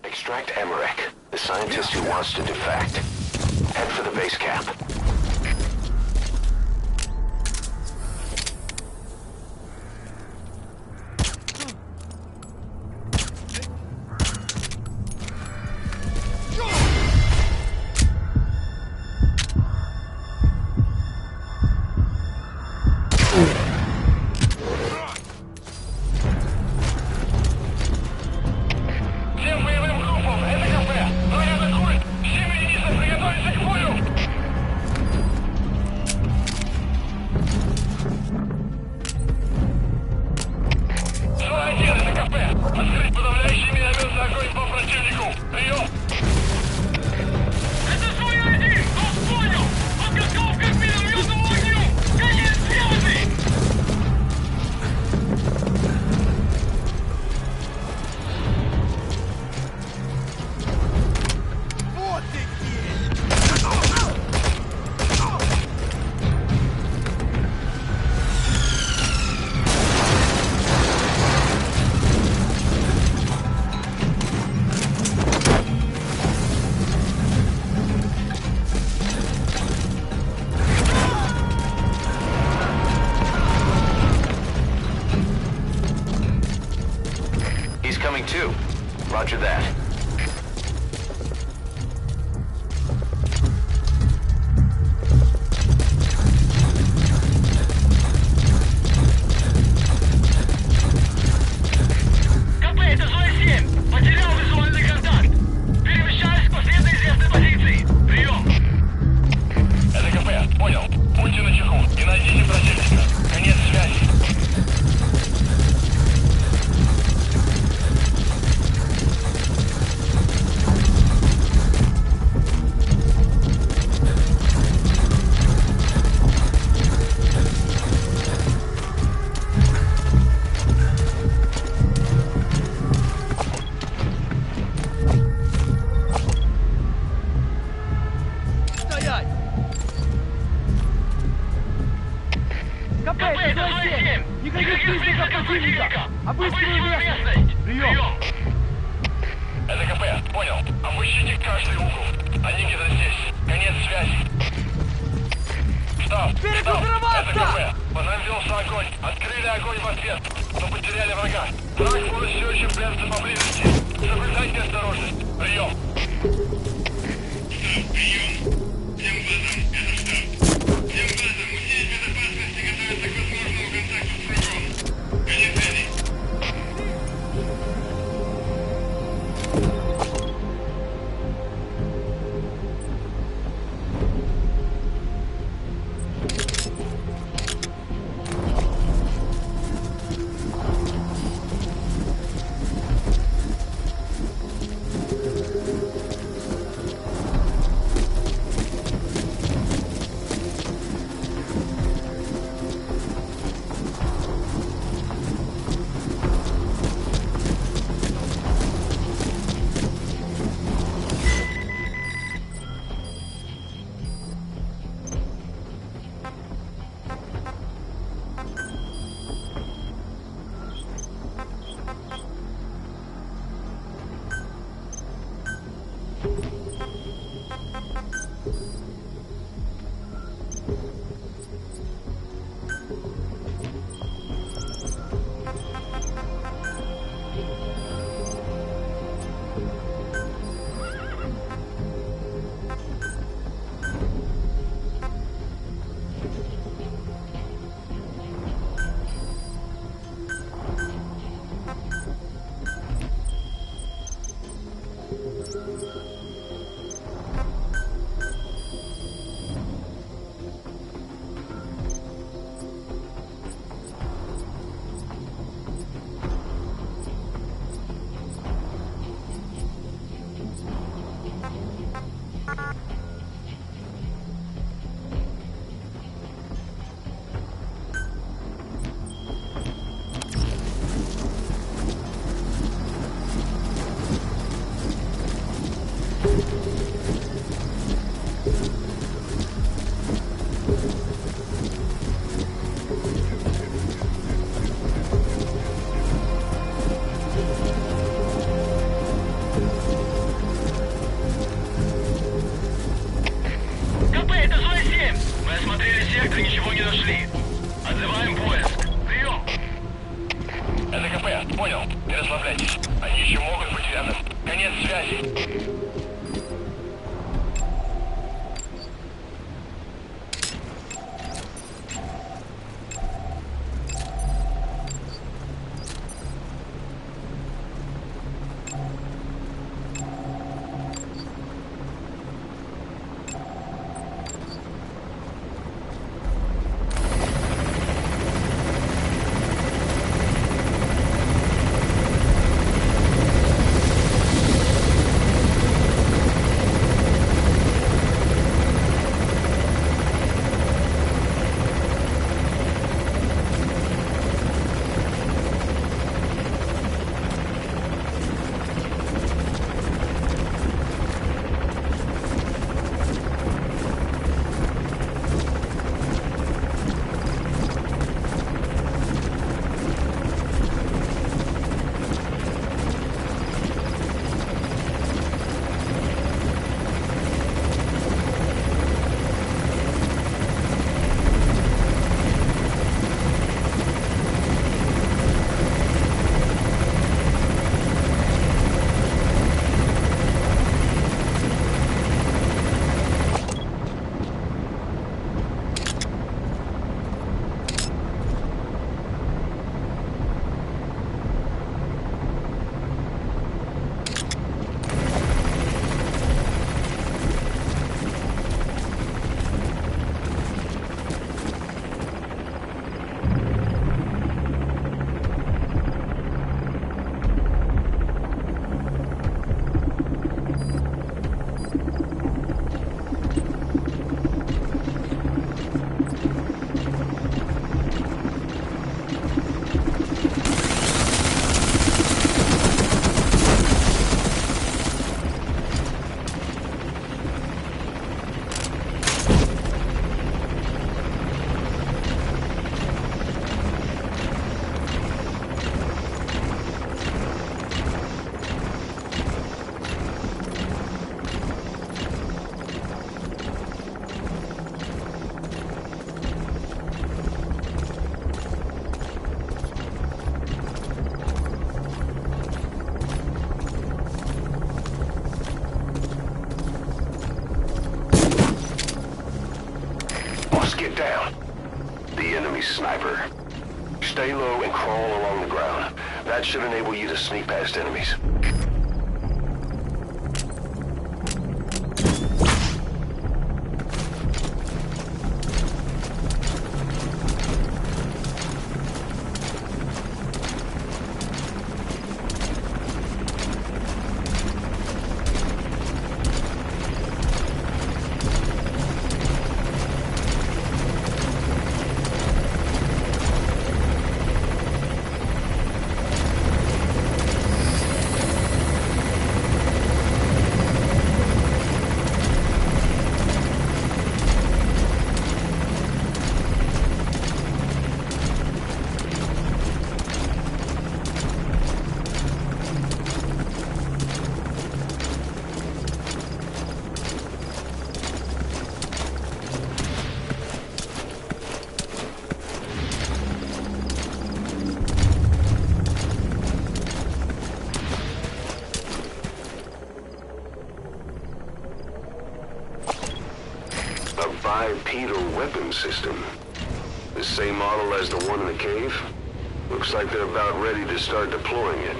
Extract Emmerich, the scientist who wants to defect. Head for the base camp. Too. Roger that. КП, это зона 7. Потерял визуальный контакт. Перемещаюсь к последней известной позиции. Прием. Это КП. Понял. Будьте начеку и найдите противника. Конец связи. Обыскиваю местность! Прием! Это КП, понял. Обыщите каждый угол. Они где-то здесь. Конец связи. Штаб, это КП. Возобновился огонь. Открыли огонь в ответ, но потеряли врага. Враг может все еще прятаться поблизости. Соблюдайте осторожность. Прием! Штаб, прием. Всем базам, это штаб. Всем базам, усилить безопасность и готовиться к возможному контакту с врагом. Конец связи. Быстро ничего не нашли. Отзываем поиск. Прием. Это КП. Понял. Не расслабляйтесь. Они еще могут быть рядом. Конец связи. Get down. The enemy's sniper. Stay low and crawl along the ground. That should enable you to sneak past enemies. Bipedal weapon system. The same model as the one in the cave? Looks like they're about ready to start deploying it.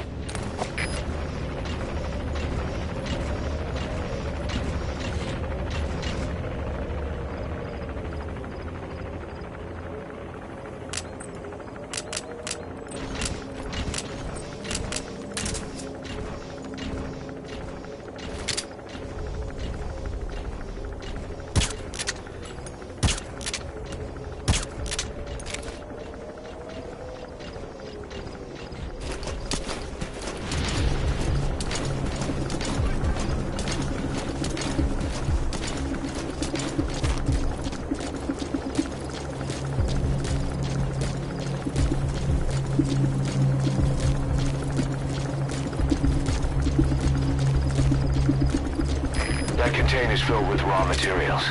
That container's filled with raw materials.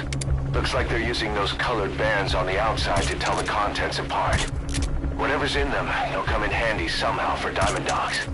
Looks like they're using those colored bands on the outside to tell the contents apart. Whatever's in them, they'll come in handy somehow for Diamond Dogs.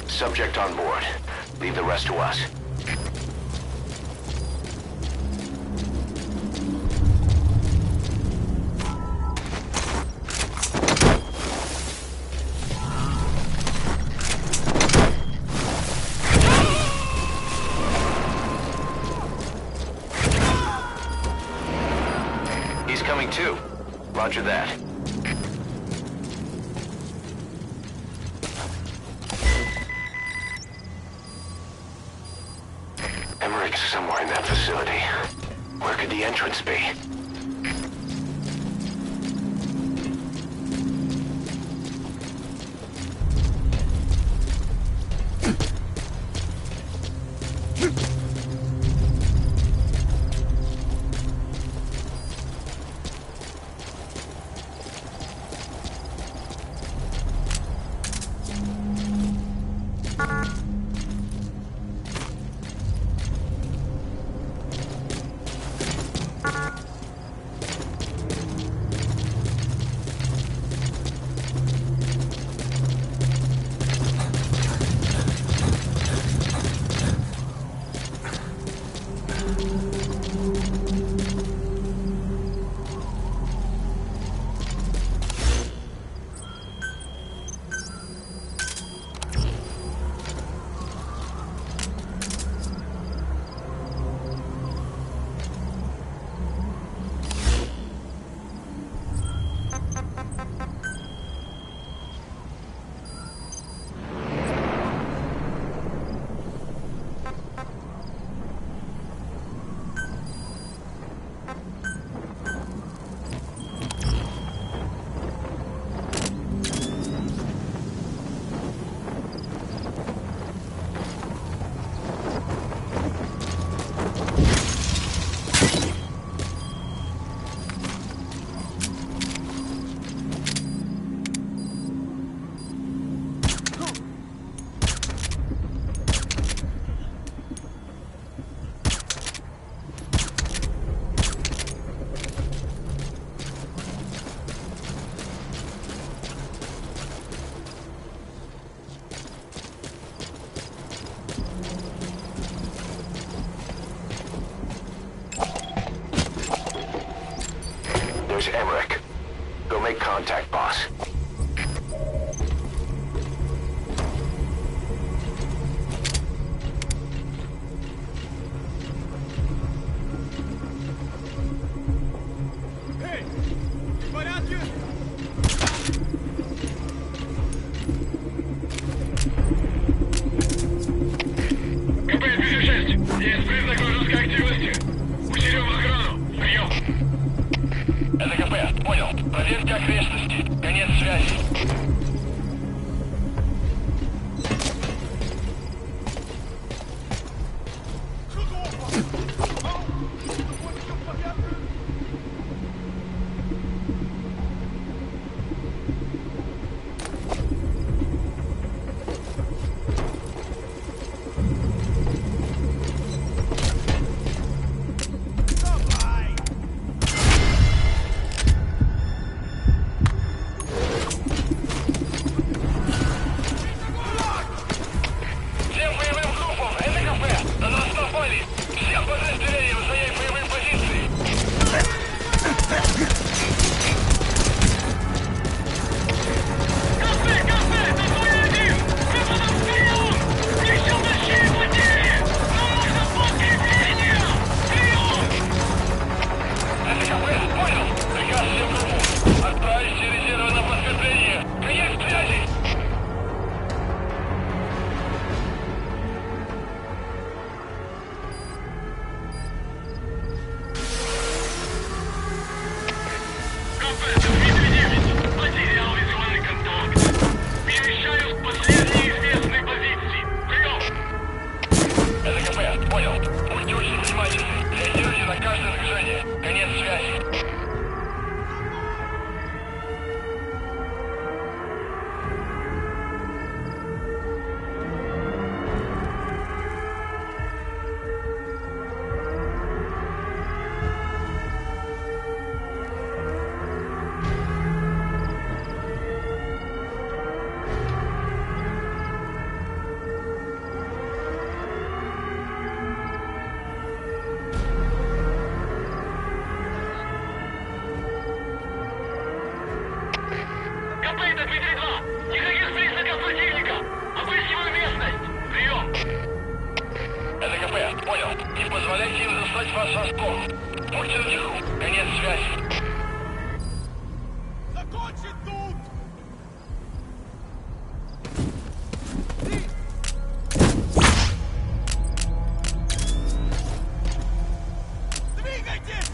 Subject on board. Leave the rest to us. He's coming too. Roger that. Somewhere in that facility. Where could the entrance be? There's Emmerich. Go make contact, boss. Эй! В порядке? КП-56. Есть признак вражеской активности. Усилим охрану. Прием. Это КП. КП это Дмитрий-2. Никаких признаков противника. Обыскиваю местность. Прием. Это КП. Понял. Не позволяйте им застать вас врасплох. Будьте начеку. Конец связи. Закончить тут! Двигайтесь!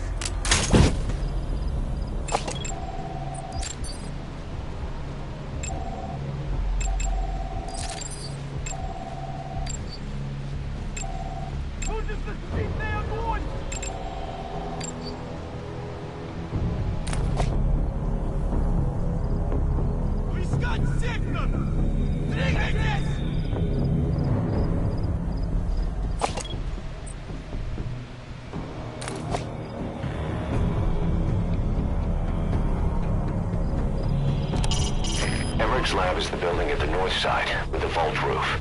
Будет защитный огонь! Искать сектор! Двигайтесь! Emmerich's lab is the building at the north side, with the vault roof.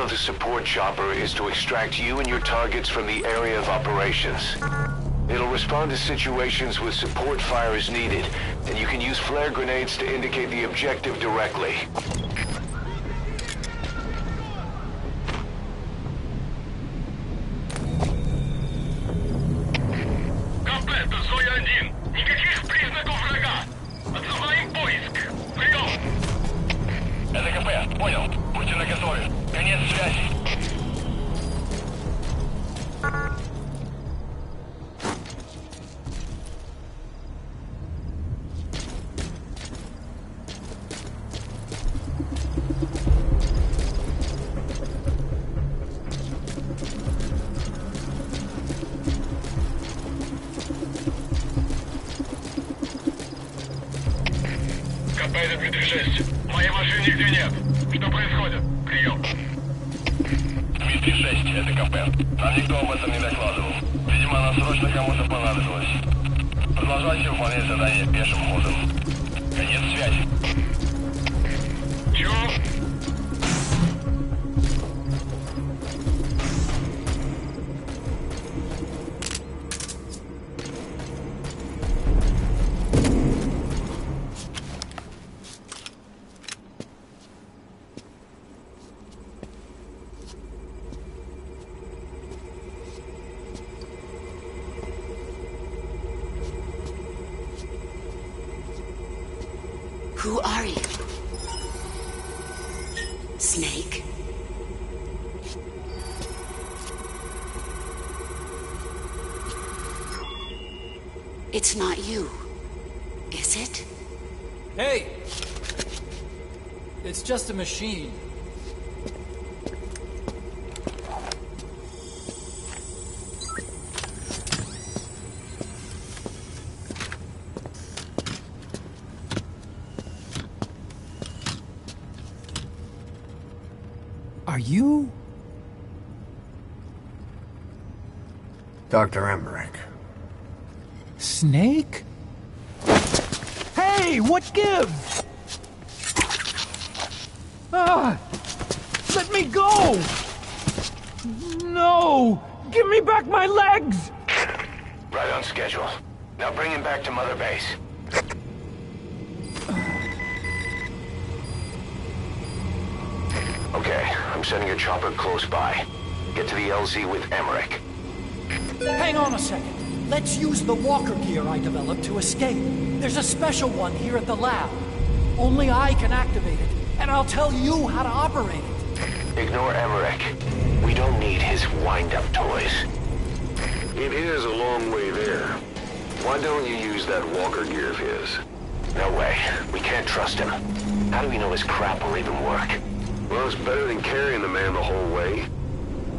The support chopper is to extract you and your targets from the area of operations. It'll respond to situations with support fire as needed, and you can use flare grenades to indicate the objective directly. Комплект, Зоя 1. Никаких признаков врага. Отзываем поиск. Прием. Это КП. Понял. Будьте наготове. Конец связи. КП это 236. Моей машины нигде нет. Что происходит? Прием. Дмитрий 6, это КП. Нам никто об этом не докладывал. Видимо, она срочно кому-то понадобилась. Продолжайте выполнять задание пешим ходом. Конец связи. Чего? Who are you? Snake? It's not you, is it? Hey! It's just a machine. Are you? Dr. Emmerich. Snake? Hey, what gives? Ah! Let me go! No! Give me back my legs! Right on schedule. Now bring him back to Mother Base. Okay, I'm sending a chopper close by. Get to the LZ with Emmerich. Hang on a second. Let's use the walker gear I developed to escape. There's a special one here at the lab. Only I can activate it, and I'll tell you how to operate it. Ignore Emmerich. We don't need his wind-up toys. It is a long way there. Why don't you use that walker gear of his? No way. We can't trust him. How do we know his crap will even work? Well, it's better than carrying the man the whole way.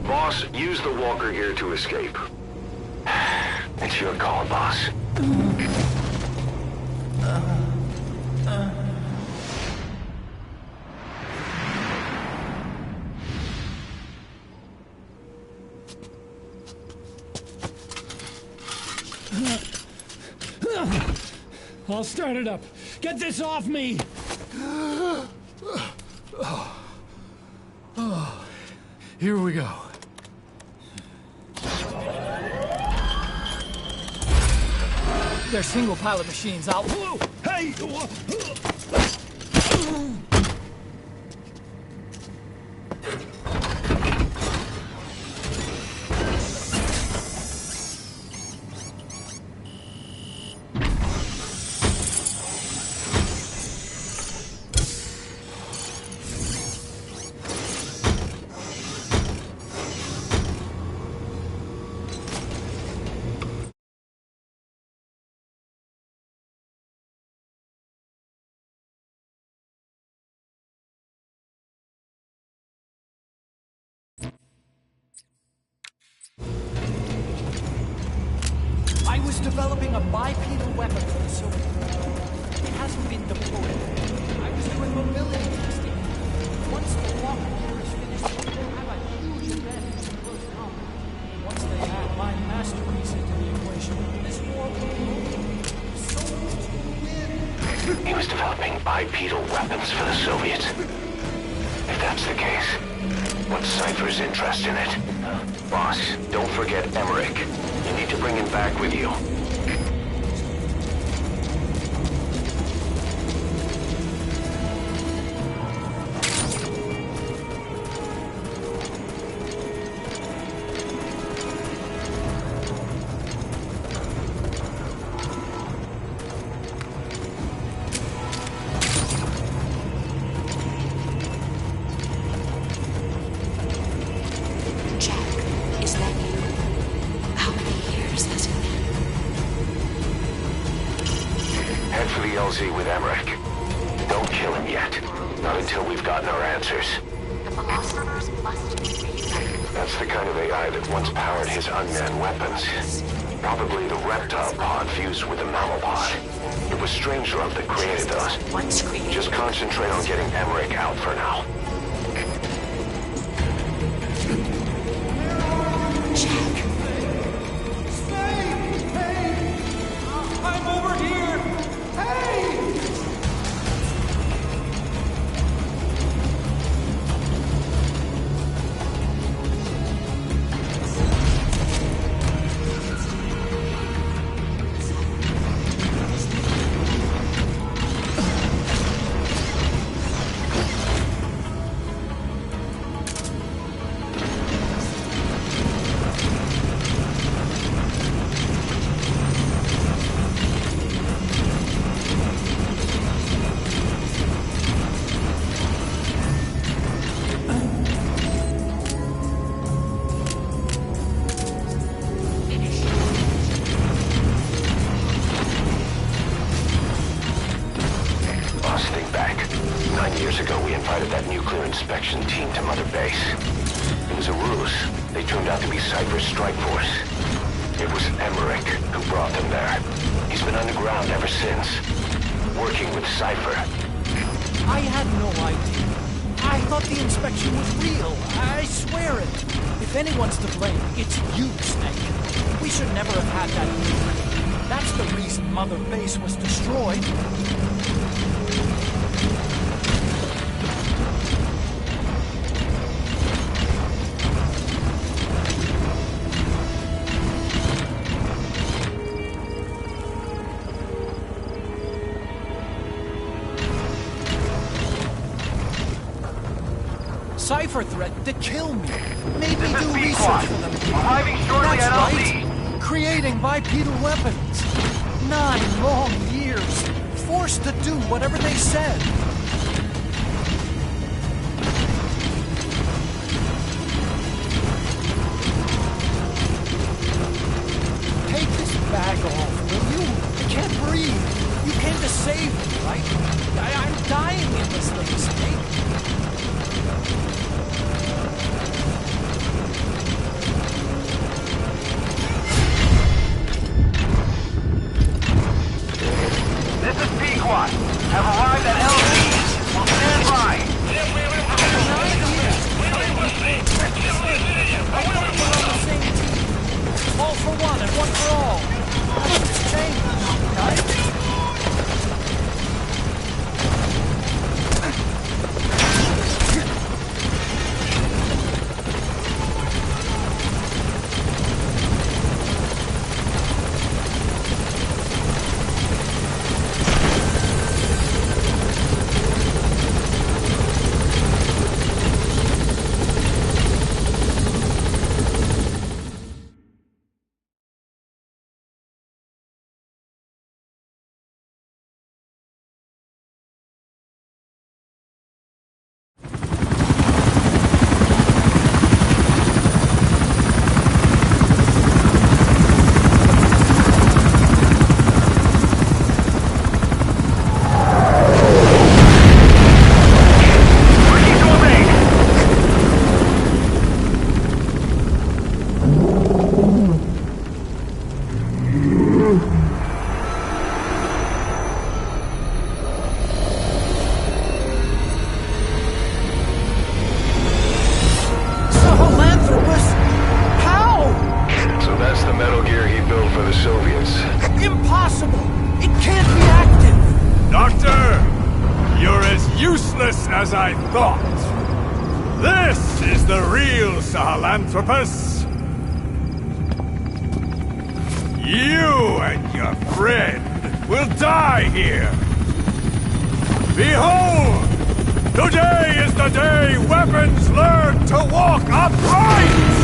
Boss, use the walker gear to escape. It's your call, boss. I'll start it up. Get this off me! Here we go. They're single-pilot machines. I'll... Hey! I was developing a bipedal weapon for the Soviet Union. It hasn't been deployed. I was doing mobility testing. Once the walker gear is finished, they'll have a huge advantage in close combat. Once they add my masterpiece into the equation, this war will be over. The Soviets will win. He was developing bipedal weapons for the Soviets. If that's the case, what's Cypher's interest in it? Boss, don't forget Emmerich. You need to bring him back with you. Jack, is that you? How many years has it been? Head for the LZ with Emmerich. Don't kill him yet. Not until we've gotten our answers. The philosophers must be recycled. That's the kind of AI that once powered his unmanned weapons. Probably the reptile pod fused with the mammal pod. It was Strangelove that created those. Once created. Just concentrate on getting Emmerich out for now. Jack, I'm over here! Hey! inspection team to Mother Base. It was a ruse. They turned out to be Cypher's strike force. It was Emmerich who brought them there. He's been underground ever since, working with Cypher. I had no idea. I thought the inspection was real. I swear it. If anyone's to blame, it's you, Snake. We should never have had that meeting. That's the reason Mother Base was destroyed. Cypher threatened to kill me. Made me do research for them. Arriving shortly That's at right. LZ. Creating bipedal weapons. 9 long years. Forced to do whatever they said. Take this bag off, will you? I can't breathe. You came to save me, right? I'm dying in this thing, Snake. This is Pequot. Have arrived at LZ. as I thought. This is the real Sahelanthropus. You and your friend will die here. Behold! Today is the day weapons learn to walk upright!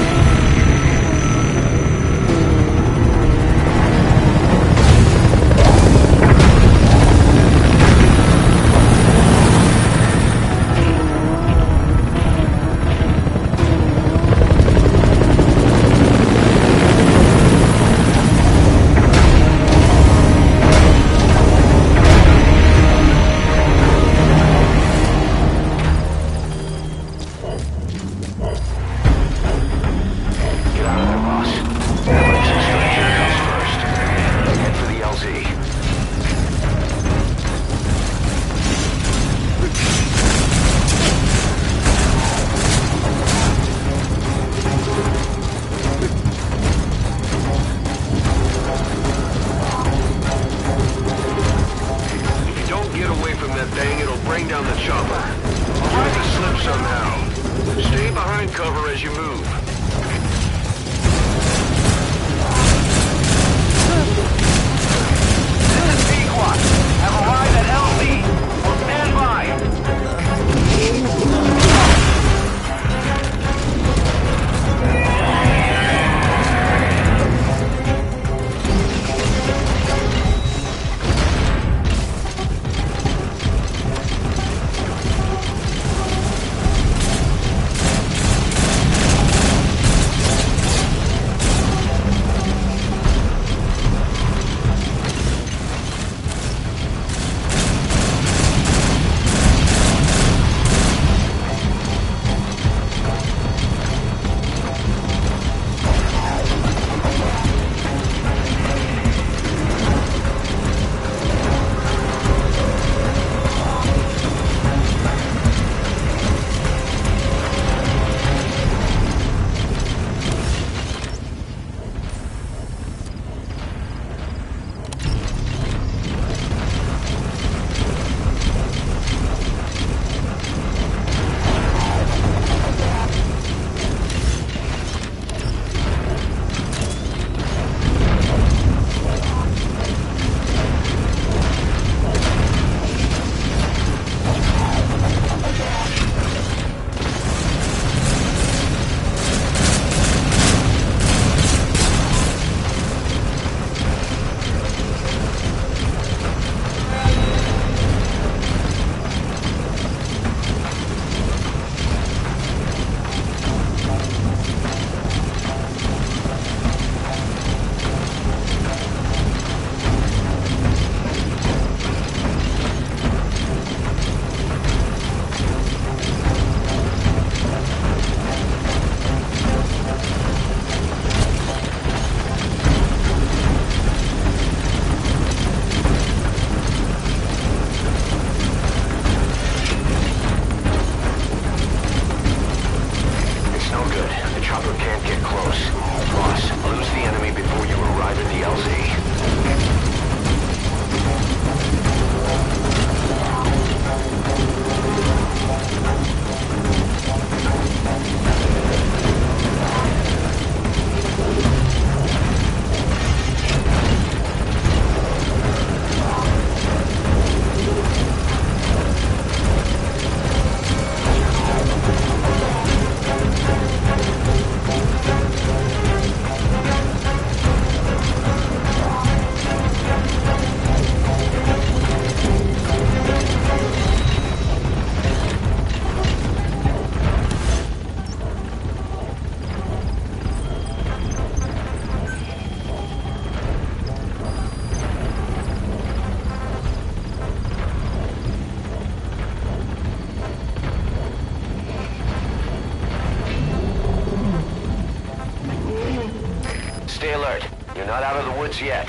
You're not out of the woods yet.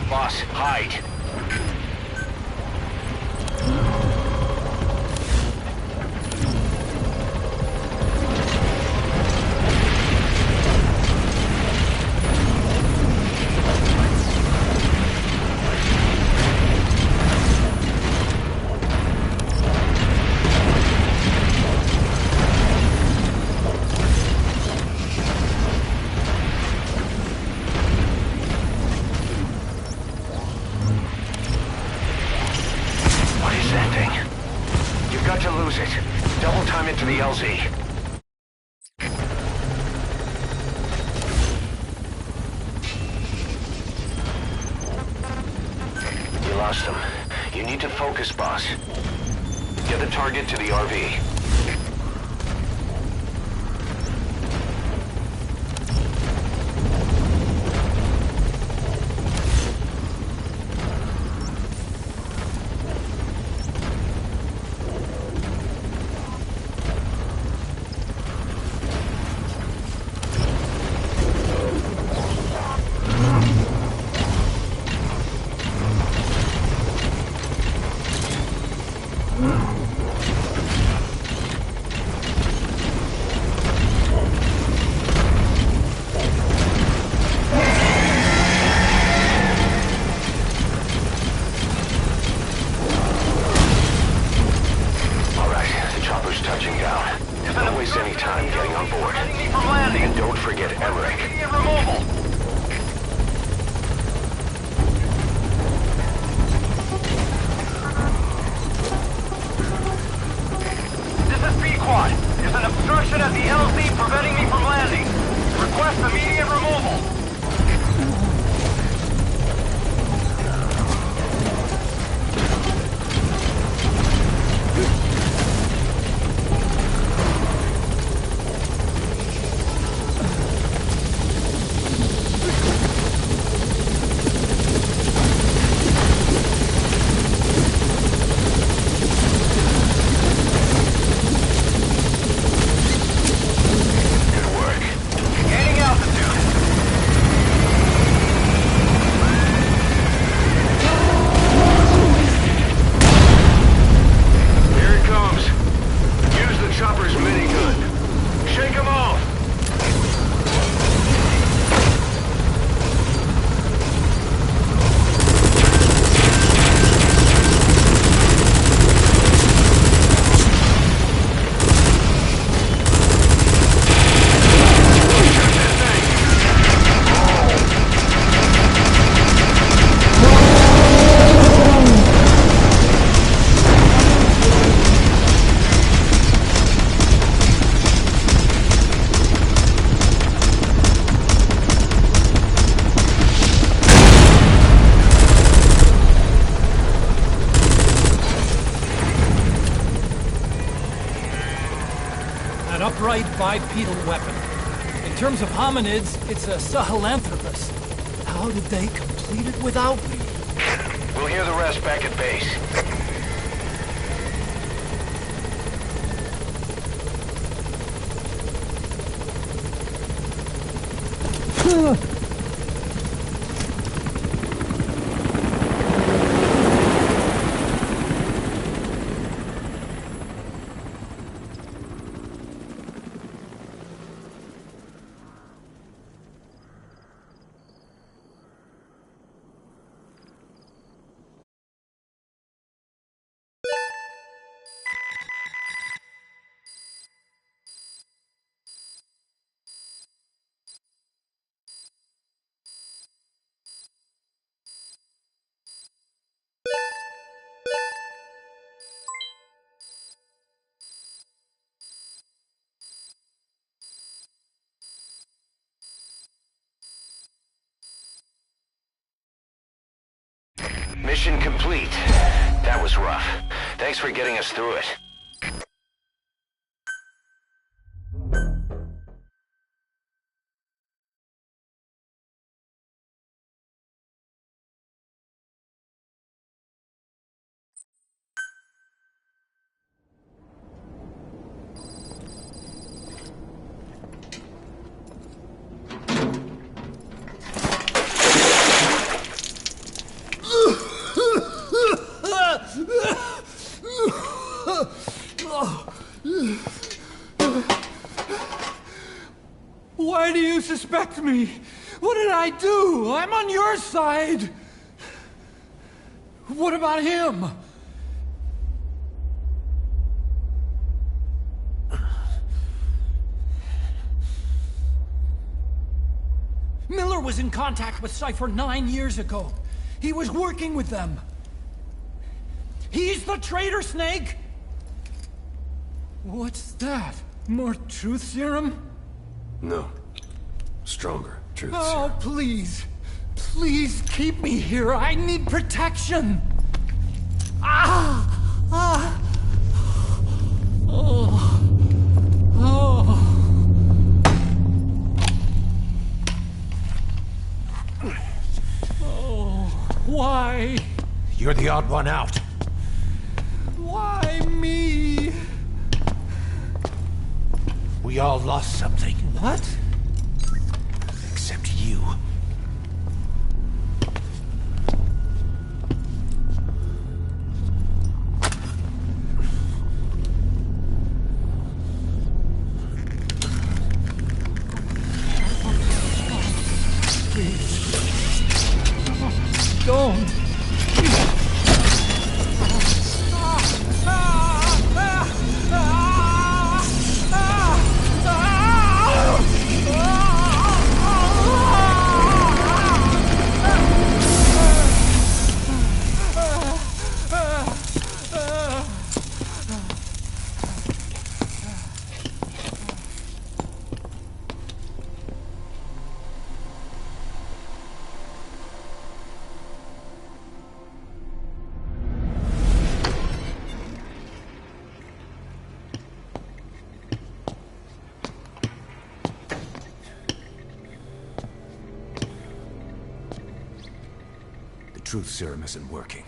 Boss, hide. close it. Double time into the LZ. You lost them. You need to focus, boss. Get the target to the RV. At the LZ preventing me from landing. Request immediate removal. Upright bipedal weapon. In terms of hominids, it's a Sahelanthropus. How did they complete it without me? We'll hear the rest back at base. Mission complete. That was rough. Thanks for getting us through it. Why do you suspect me? What did I do? I'm on your side. What about him? Miller was in contact with Cypher 9 years ago. He was working with them. He's the traitor, Snake! What's that? More truth serum? No. Stronger truth Oh, serum. please. Please keep me here. I need protection. Ah! Ah! Oh. Oh. Oh. Why? You're the odd one out. Why me? We all lost something. What? Except you. Don't. The truth serum isn't working.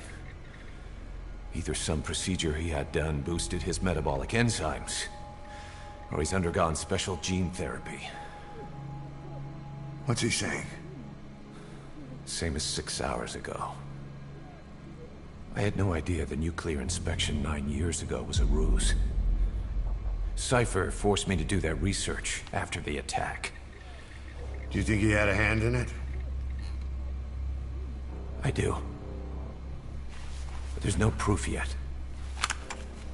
Either some procedure he had done boosted his metabolic enzymes, or he's undergone special gene therapy. What's he saying? Same as 6 hours ago. I had no idea the nuclear inspection 9 years ago was a ruse. Cypher forced me to do that research after the attack. Do you think he had a hand in it? I do. But there's no proof yet.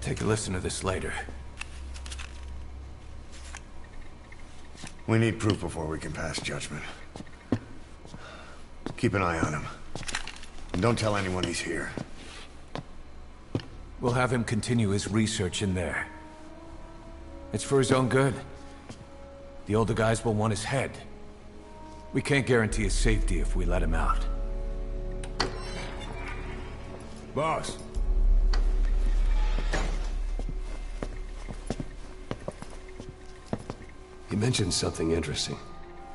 Take a listen to this later. We need proof before we can pass judgment. Keep an eye on him. And don't tell anyone he's here. We'll have him continue his research in there. It's for his own good. The older guys will want his head. We can't guarantee his safety if we let him out. Boss. He mentioned something interesting.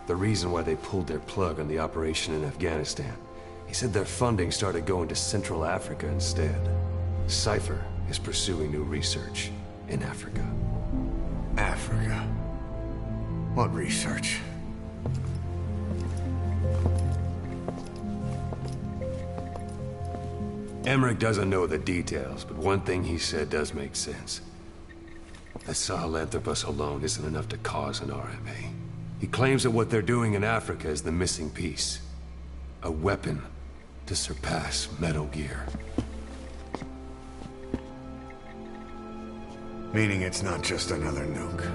The reason why they pulled their plug on the operation in Afghanistan. He said their funding started going to Central Africa instead. Cypher is pursuing new research in Africa. Africa. What research? Emmerich doesn't know the details, but one thing he said does make sense. A Sahelanthropus alone isn't enough to cause an RMA. He claims that what they're doing in Africa is the missing piece. A weapon to surpass Metal Gear. Meaning it's not just another nuke.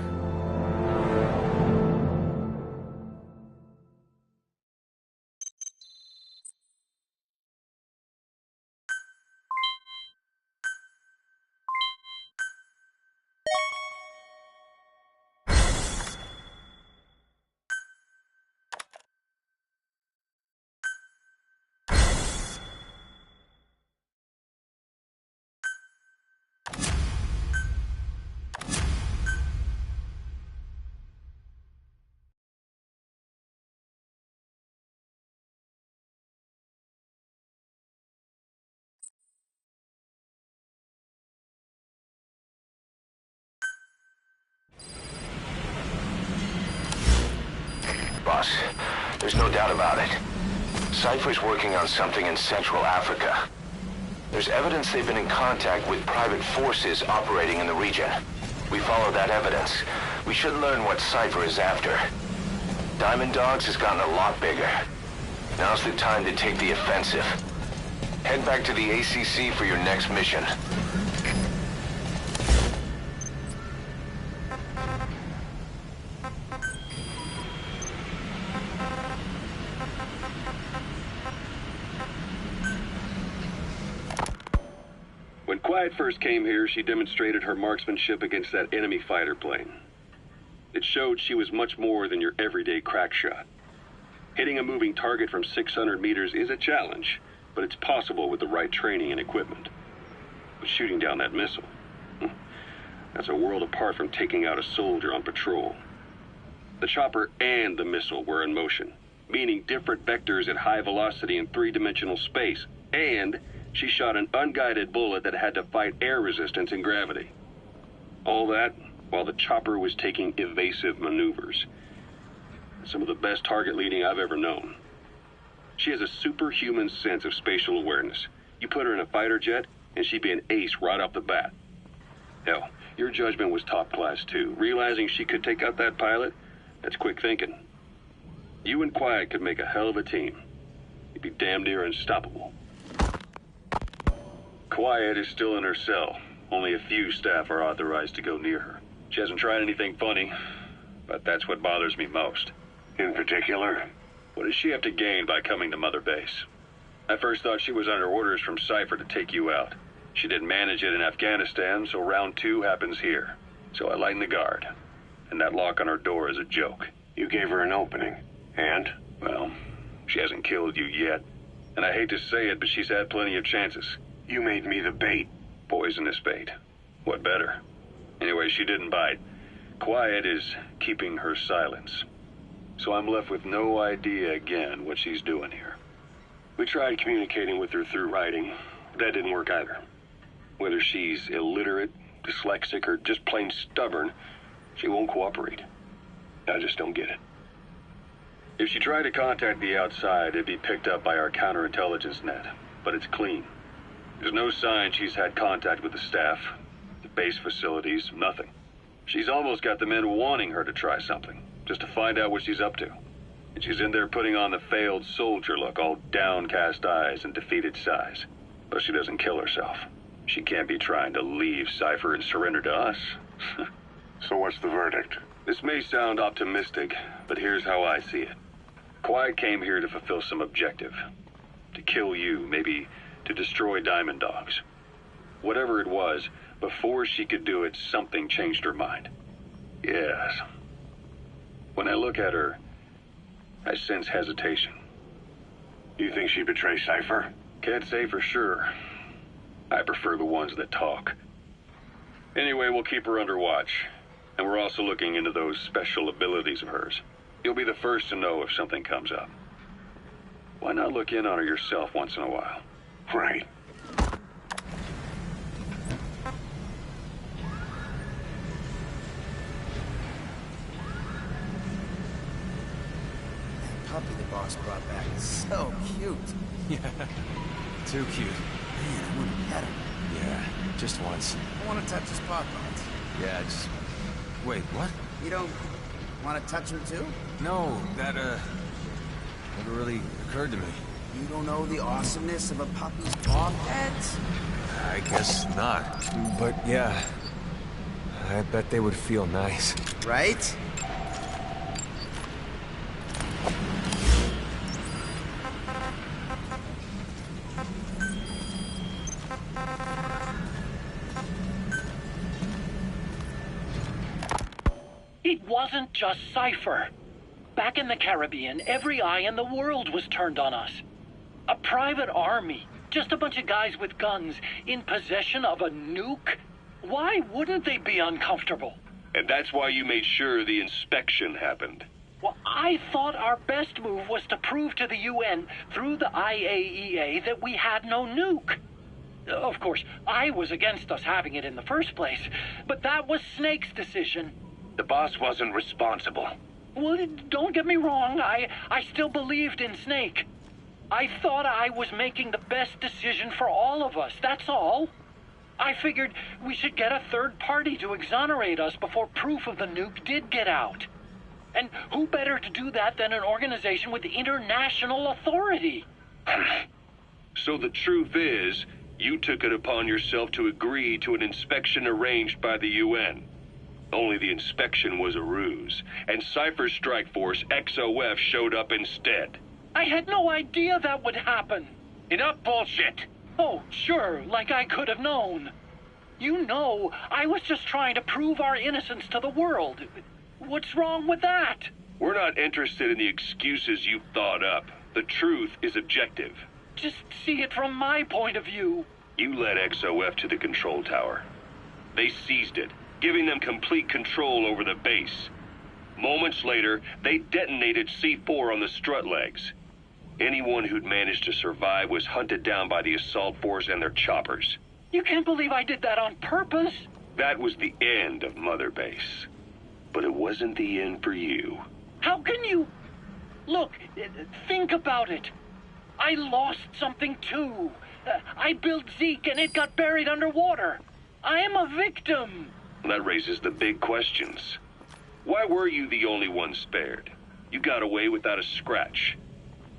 Boss, there's no doubt about it. Cypher's working on something in Central Africa. There's evidence they've been in contact with private forces operating in the region. We follow that evidence. We should learn what Cypher is after. Diamond Dogs has gotten a lot bigger. Now's the time to take the offensive. Head back to the ACC for your next mission. When Quiet first came here, she demonstrated her marksmanship against that enemy fighter plane. It showed she was much more than your everyday crack shot. Hitting a moving target from 600 meters is a challenge, but it's possible with the right training and equipment. But shooting down that missile, that's a world apart from taking out a soldier on patrol. The chopper and the missile were in motion, meaning different vectors at high velocity in three-dimensional space, and she shot an unguided bullet that had to fight air resistance and gravity. All that while the chopper was taking evasive maneuvers. Some of the best target leading I've ever known. She has a superhuman sense of spatial awareness. You put her in a fighter jet, and she'd be an ace right off the bat. Hell, your judgment was top class too. Realizing she could take out that pilot, that's quick thinking. You and Quiet could make a hell of a team. You'd be damn near unstoppable. Quiet is still in her cell. Only a few staff are authorized to go near her. She hasn't tried anything funny, but that's what bothers me most. In particular? What does she have to gain by coming to Mother Base? I first thought she was under orders from Cypher to take you out. She didn't manage it in Afghanistan, so round 2 happens here. So I lighten the guard. And that lock on her door is a joke. You gave her an opening. And? Well, she hasn't killed you yet. And I hate to say it, but she's had plenty of chances. You made me the bait. Poisonous bait. What better? Anyway, she didn't bite. Quiet is keeping her silence. So I'm left with no idea again what she's doing here. We tried communicating with her through writing. That didn't work either. Whether she's illiterate, dyslexic, or just plain stubborn, she won't cooperate. I just don't get it. If she tried to contact the outside, it'd be picked up by our counterintelligence net. But it's clean. There's no sign she's had contact with the staff, the base facilities, nothing. She's almost got the men wanting her to try something, just to find out what she's up to. And she's in there putting on the failed soldier look, all downcast eyes and defeated sighs. But she doesn't kill herself. She can't be trying to leave Cypher and surrender to us. So what's the verdict? This may sound optimistic, but here's how I see it. Quiet came here to fulfill some objective. To kill you, maybe to destroy Diamond Dogs. Whatever it was, before she could do it, something changed her mind. Yes. When I look at her, I sense hesitation. You think she'd betray Cypher? Can't say for sure. I prefer the ones that talk. Anyway, we'll keep her under watch. And we're also looking into those special abilities of hers. You'll be the first to know if something comes up. Why not look in on her yourself once in a while? Right. Puppy the boss brought back is so cute. Yeah, too cute. Man, I want to pet him. Yeah, just once. I want to touch his paw pads. Yeah, just... Wait, what? You don't want to touch him too? No, that, never really occurred to me. You don't know the awesomeness of a puppy's paw pads? I guess not. But yeah, I bet they would feel nice. Right? It wasn't just Cypher. Back in the Caribbean, every eye in the world was turned on us. A private army, just a bunch of guys with guns, in possession of a nuke? Why wouldn't they be uncomfortable? And that's why you made sure the inspection happened. Well, I thought our best move was to prove to the UN through the IAEA that we had no nuke. Of course, I was against us having it in the first place, but that was Snake's decision. The boss wasn't responsible. Well, don't get me wrong, I still believed in Snake. I thought I was making the best decision for all of us, that's all. I figured we should get a third party to exonerate us before proof of the nuke did get out. And who better to do that than an organization with international authority? So the truth is, you took it upon yourself to agree to an inspection arranged by the UN. Only the inspection was a ruse, and Cypher's strike force, XOF, showed up instead. I had no idea that would happen. Enough bullshit! Oh, sure, like I could have known. You know, I was just trying to prove our innocence to the world. What's wrong with that? We're not interested in the excuses you've thought up. The truth is objective. Just see it from my point of view. You led XOF to the control tower. They seized it, giving them complete control over the base. Moments later, they detonated C4 on the strut legs. Anyone who'd managed to survive was hunted down by the assault force and their choppers. You can't believe I did that on purpose. That was the end of Mother Base. But it wasn't the end for you. How can you... Look, think about it. I lost something too. I built Zeke and it got buried underwater. I am a victim. That raises the big questions. Why were you the only one spared? You got away without a scratch.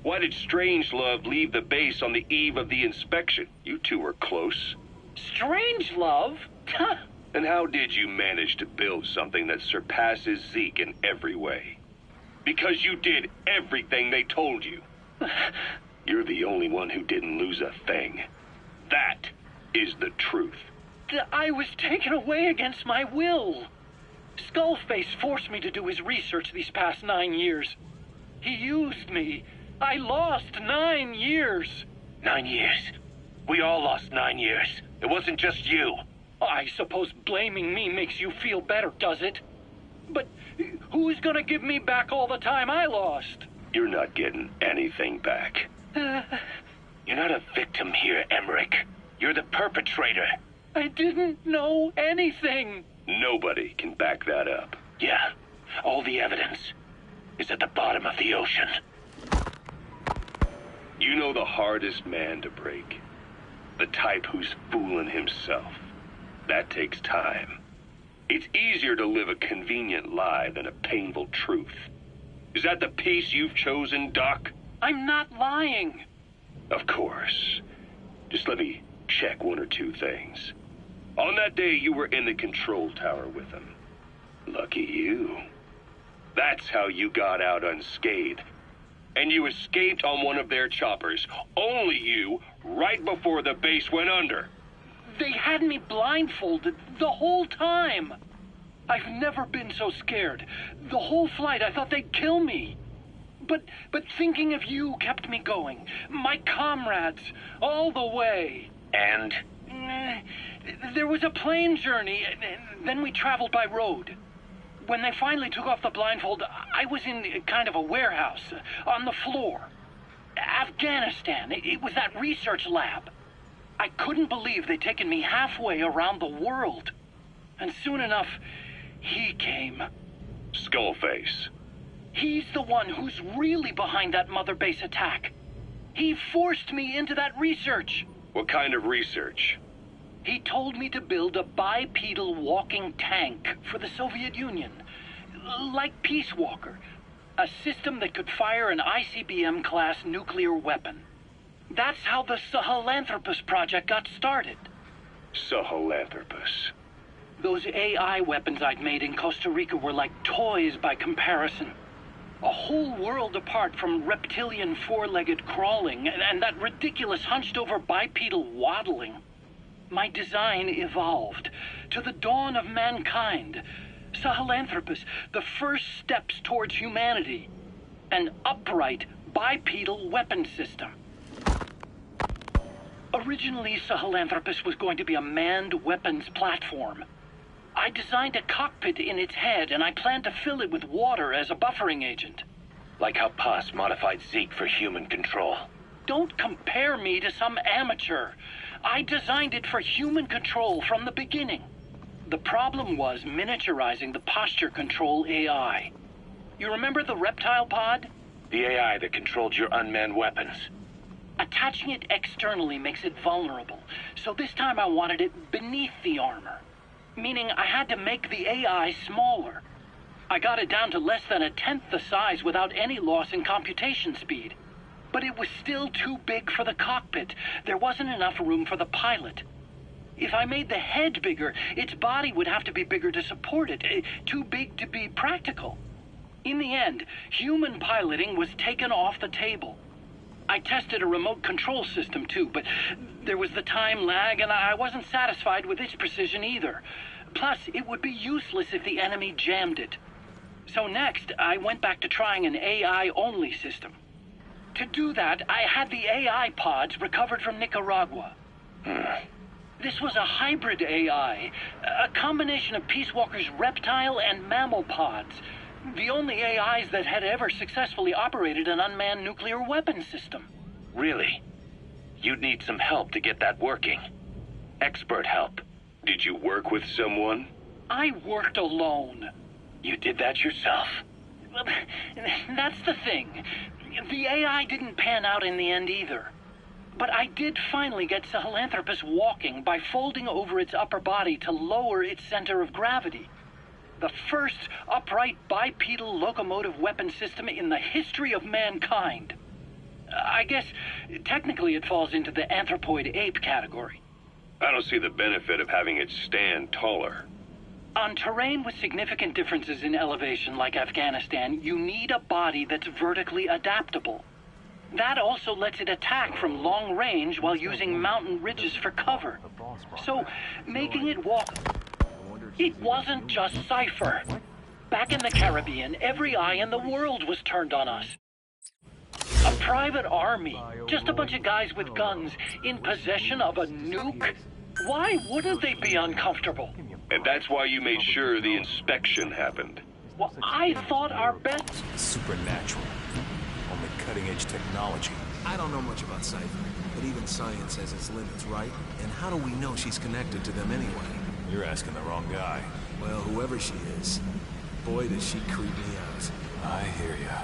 Why did Strangelove leave the base on the eve of the inspection? You two were close. Strangelove? And how did you manage to build something that surpasses Zeke in every way? Because you did everything they told you. You're the only one who didn't lose a thing. That is the truth. I was taken away against my will. Skullface forced me to do his research these past 9 years. He used me. I lost 9 years. 9 years? We all lost 9 years. It wasn't just you. I suppose blaming me makes you feel better, does it? But who's gonna give me back all the time I lost? You're not getting anything back. You're not a victim here, Emmerich. You're the perpetrator. I didn't know anything. Nobody can back that up. Yeah, all the evidence is at the bottom of the ocean. You know the hardest man to break. The type who's fooling himself. That takes time. It's easier to live a convenient lie than a painful truth. Is that the piece you've chosen, Doc? I'm not lying. Of course. Just let me check one or two things. On that day, you were in the control tower with them. Lucky you. That's how you got out unscathed. And you escaped on one of their choppers. Only you, right before the base went under. They had me blindfolded the whole time. I've never been so scared. The whole flight, I thought they'd kill me. But thinking of you kept me going. My comrades, all the way. And? There was a plane journey, then we traveled by road. When they finally took off the blindfold, I was in kind of a warehouse, on the floor. Afghanistan, it was that research lab. I couldn't believe they'd taken me halfway around the world. And soon enough, he came. Skullface. He's the one who's really behind that Mother Base attack. He forced me into that research. What kind of research? He told me to build a bipedal walking tank for the Soviet Union. Like Peace Walker. A system that could fire an ICBM-class nuclear weapon. That's how the Sahelanthropus project got started. Sahelanthropus. Those AI weapons I'd made in Costa Rica were like toys by comparison. A whole world apart from reptilian four-legged crawling and that ridiculous hunched-over bipedal waddling. My design evolved to the dawn of mankind. Sahelanthropus, the first steps towards humanity. An upright bipedal weapon system. Originally, Sahelanthropus was going to be a manned weapons platform. I designed a cockpit in its head, and I planned to fill it with water as a buffering agent. Like how Paz modified Zeke for human control. Don't compare me to some amateur. I designed it for human control from the beginning. The problem was miniaturizing the posture control AI. You remember the reptile pod? The AI that controlled your unmanned weapons. Attaching it externally makes it vulnerable, so this time I wanted it beneath the armor. Meaning I had to make the AI smaller. I got it down to less than 1/10 the size without any loss in computation speed. But it was still too big for the cockpit. There wasn't enough room for the pilot. If I made the head bigger, its body would have to be bigger to support it. Too big to be practical. In the end, human piloting was taken off the table. I tested a remote control system too, but there was the time lag and I wasn't satisfied with its precision either. Plus, it would be useless if the enemy jammed it. So next, I went back to trying an AI-only system. To do that, I had the AI pods recovered from Nicaragua. This was a hybrid AI, a combination of Peace Walker's reptile and mammal pods. The only AIs that had ever successfully operated an unmanned nuclear weapon system. Really? You'd need some help to get that working. Expert help. Did you work with someone? I worked alone. You did that yourself? Well, that's the thing. The AI didn't pan out in the end either. But I did finally get Sahelanthropus walking by folding over its upper body to lower its center of gravity. The first upright bipedal locomotive weapon system in the history of mankind. I guess technically it falls into the anthropoid ape category. I don't see the benefit of having it stand taller. On terrain with significant differences in elevation like Afghanistan, you need a body that's vertically adaptable. That also lets it attack from long range while using mountain ridges for cover. So, making it walk... It wasn't just Cypher. Back in the Caribbean, every eye in the world was turned on us. A private army, just a bunch of guys with guns, in possession of a nuke? Why wouldn't they be uncomfortable? And that's why you made sure the inspection happened. Well, I thought our best... Supernatural. Only cutting-edge technology. I don't know much about Cypher, but even science has its limits, right? And how do we know she's connected to them anyway? You're asking the wrong guy. Well, whoever she is, boy, does she creep me out. I hear ya.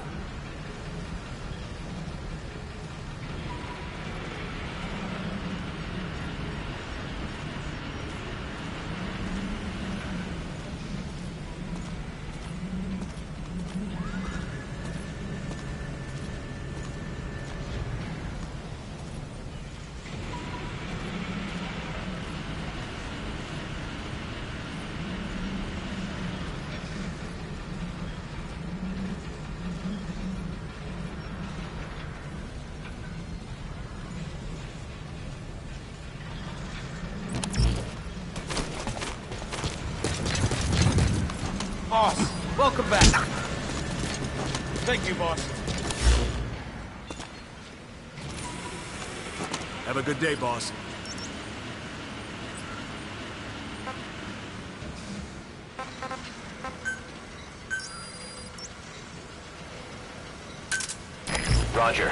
Boss, welcome back. Thank you, boss. Have a good day, boss. Roger.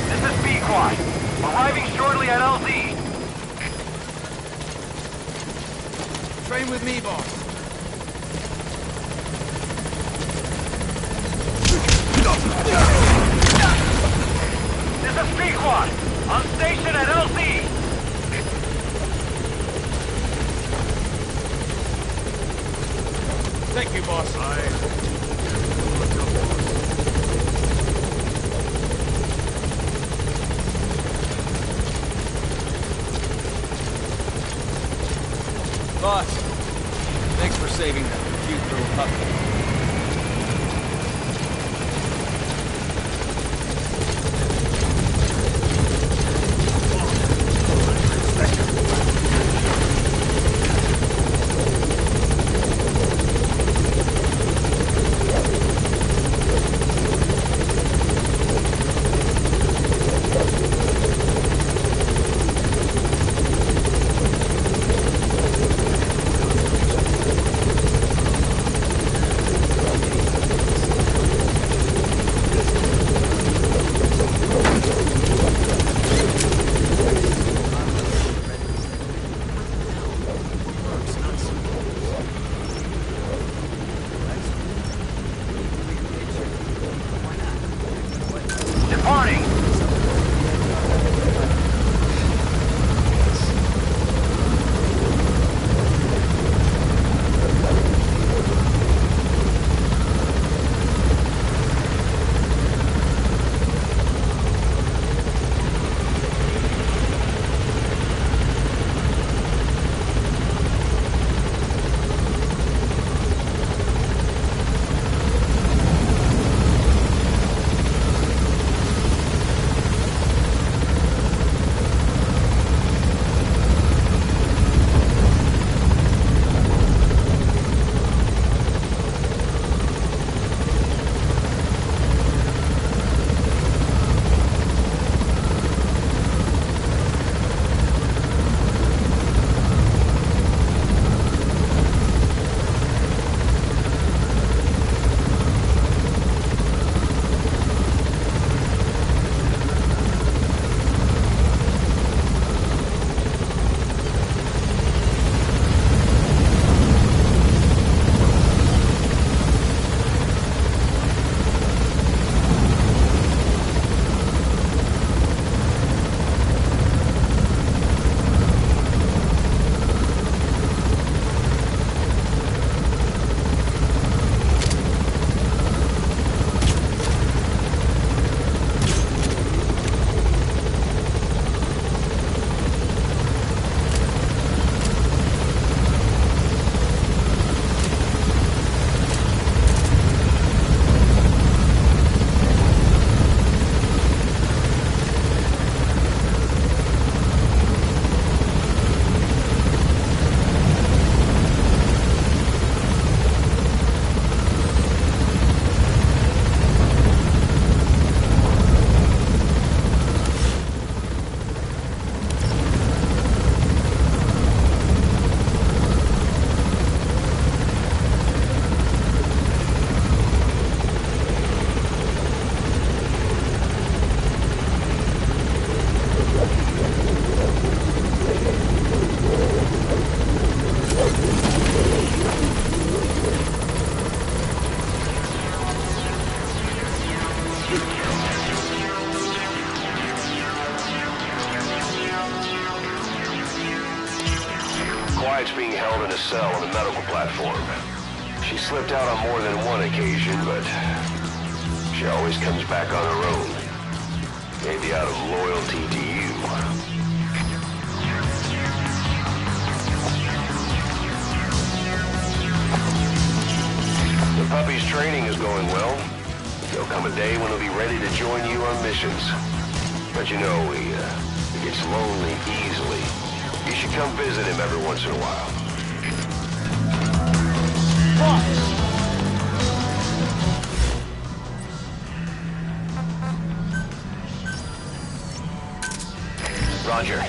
This is B-Quad. Arriving shortly at LZ. Train with me, boss. This is B-Quad. On station at LZ. Thank you, boss. Boss, thanks for saving that cute little puppy. tonight's being held in a cell on a medical platform. She slipped out on more than one occasion, but she always comes back on her own. Maybe out of loyalty to you. The puppy's training is going well. There'll come a day when he'll be ready to join you on missions. But you know, he gets lonely easily. You should come visit him every once in a while. Roger.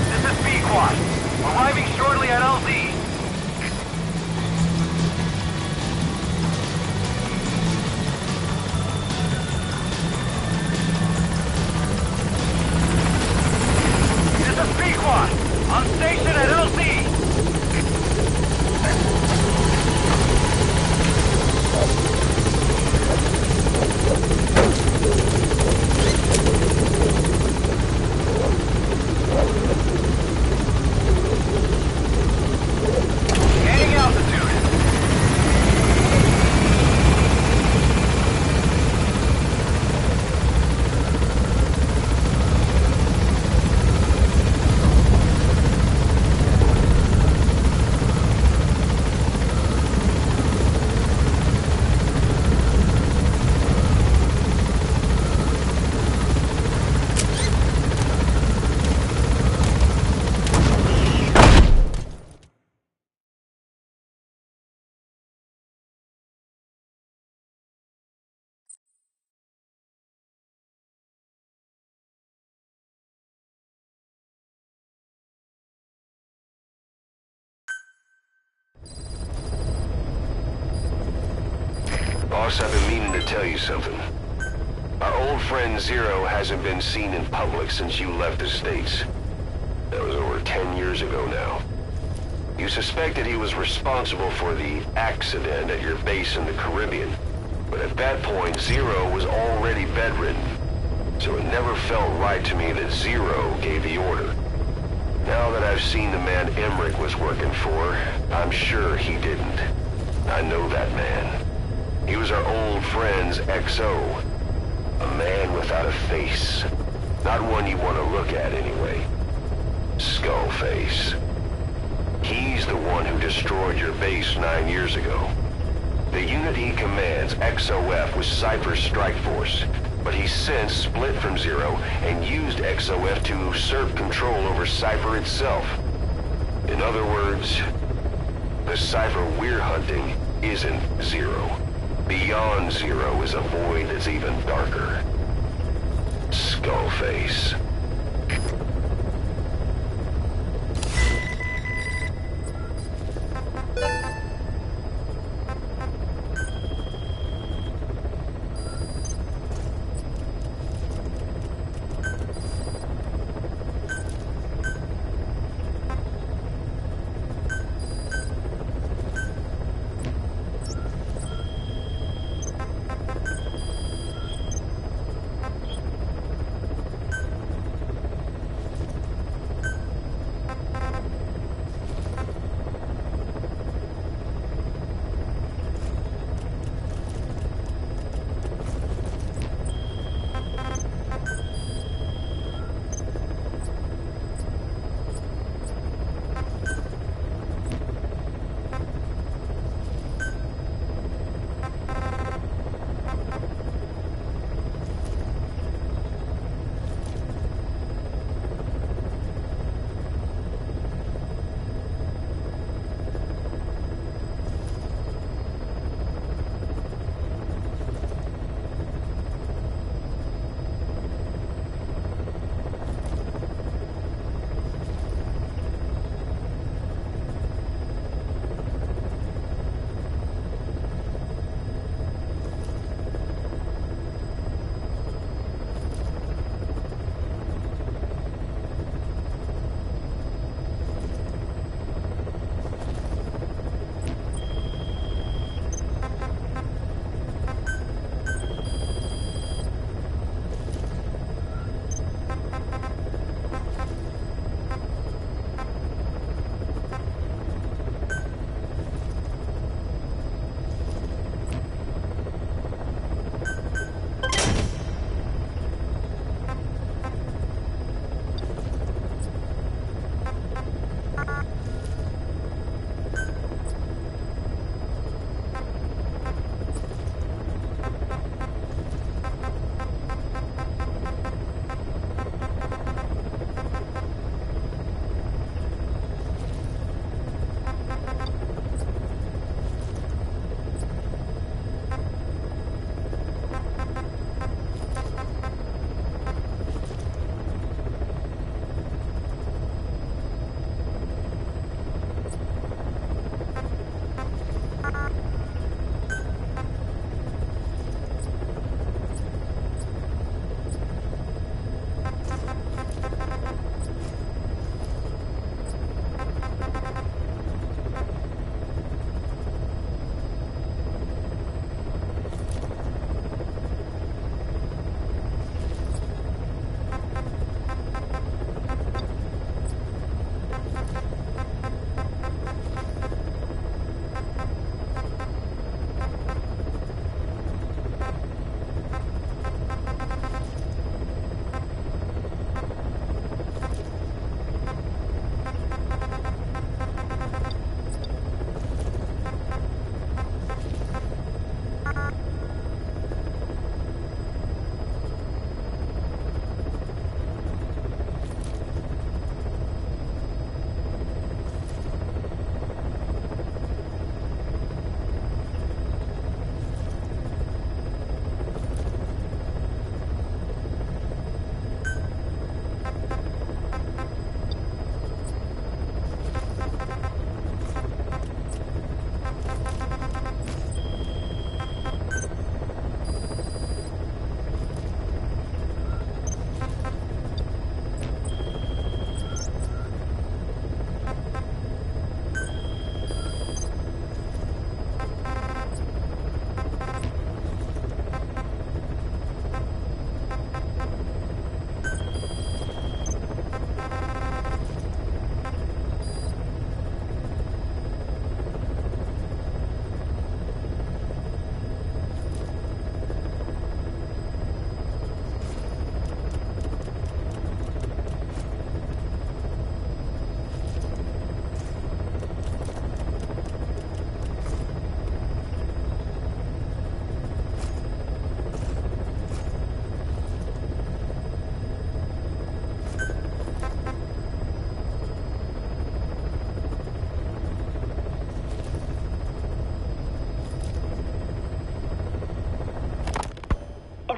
This is B-Quad. Arriving shortly at LZ. This is B-Quad. On station at LZ. Gaining altitude. Boss, I've been meaning to tell you something. Our old friend Zero hasn't been seen in public since you left the States. That was over 10 years ago now. You suspected he was responsible for the accident at your base in the Caribbean. But at that point, Zero was already bedridden. So it never felt right to me that Zero gave the order. Now that I've seen the man Emmerich was working for, I'm sure he didn't. I know that man. He was our old friend's XO. A man without a face. Not one you want to look at anyway. Skullface. He's the one who destroyed your base 9 years ago. The unit he commands, XOF, was Cypher's strike force. But he's since split from Zero and used XOF to usurp control over Cypher itself. In other words, the Cypher we're hunting isn't Zero. Beyond Zero is a void that's even darker. Skullface.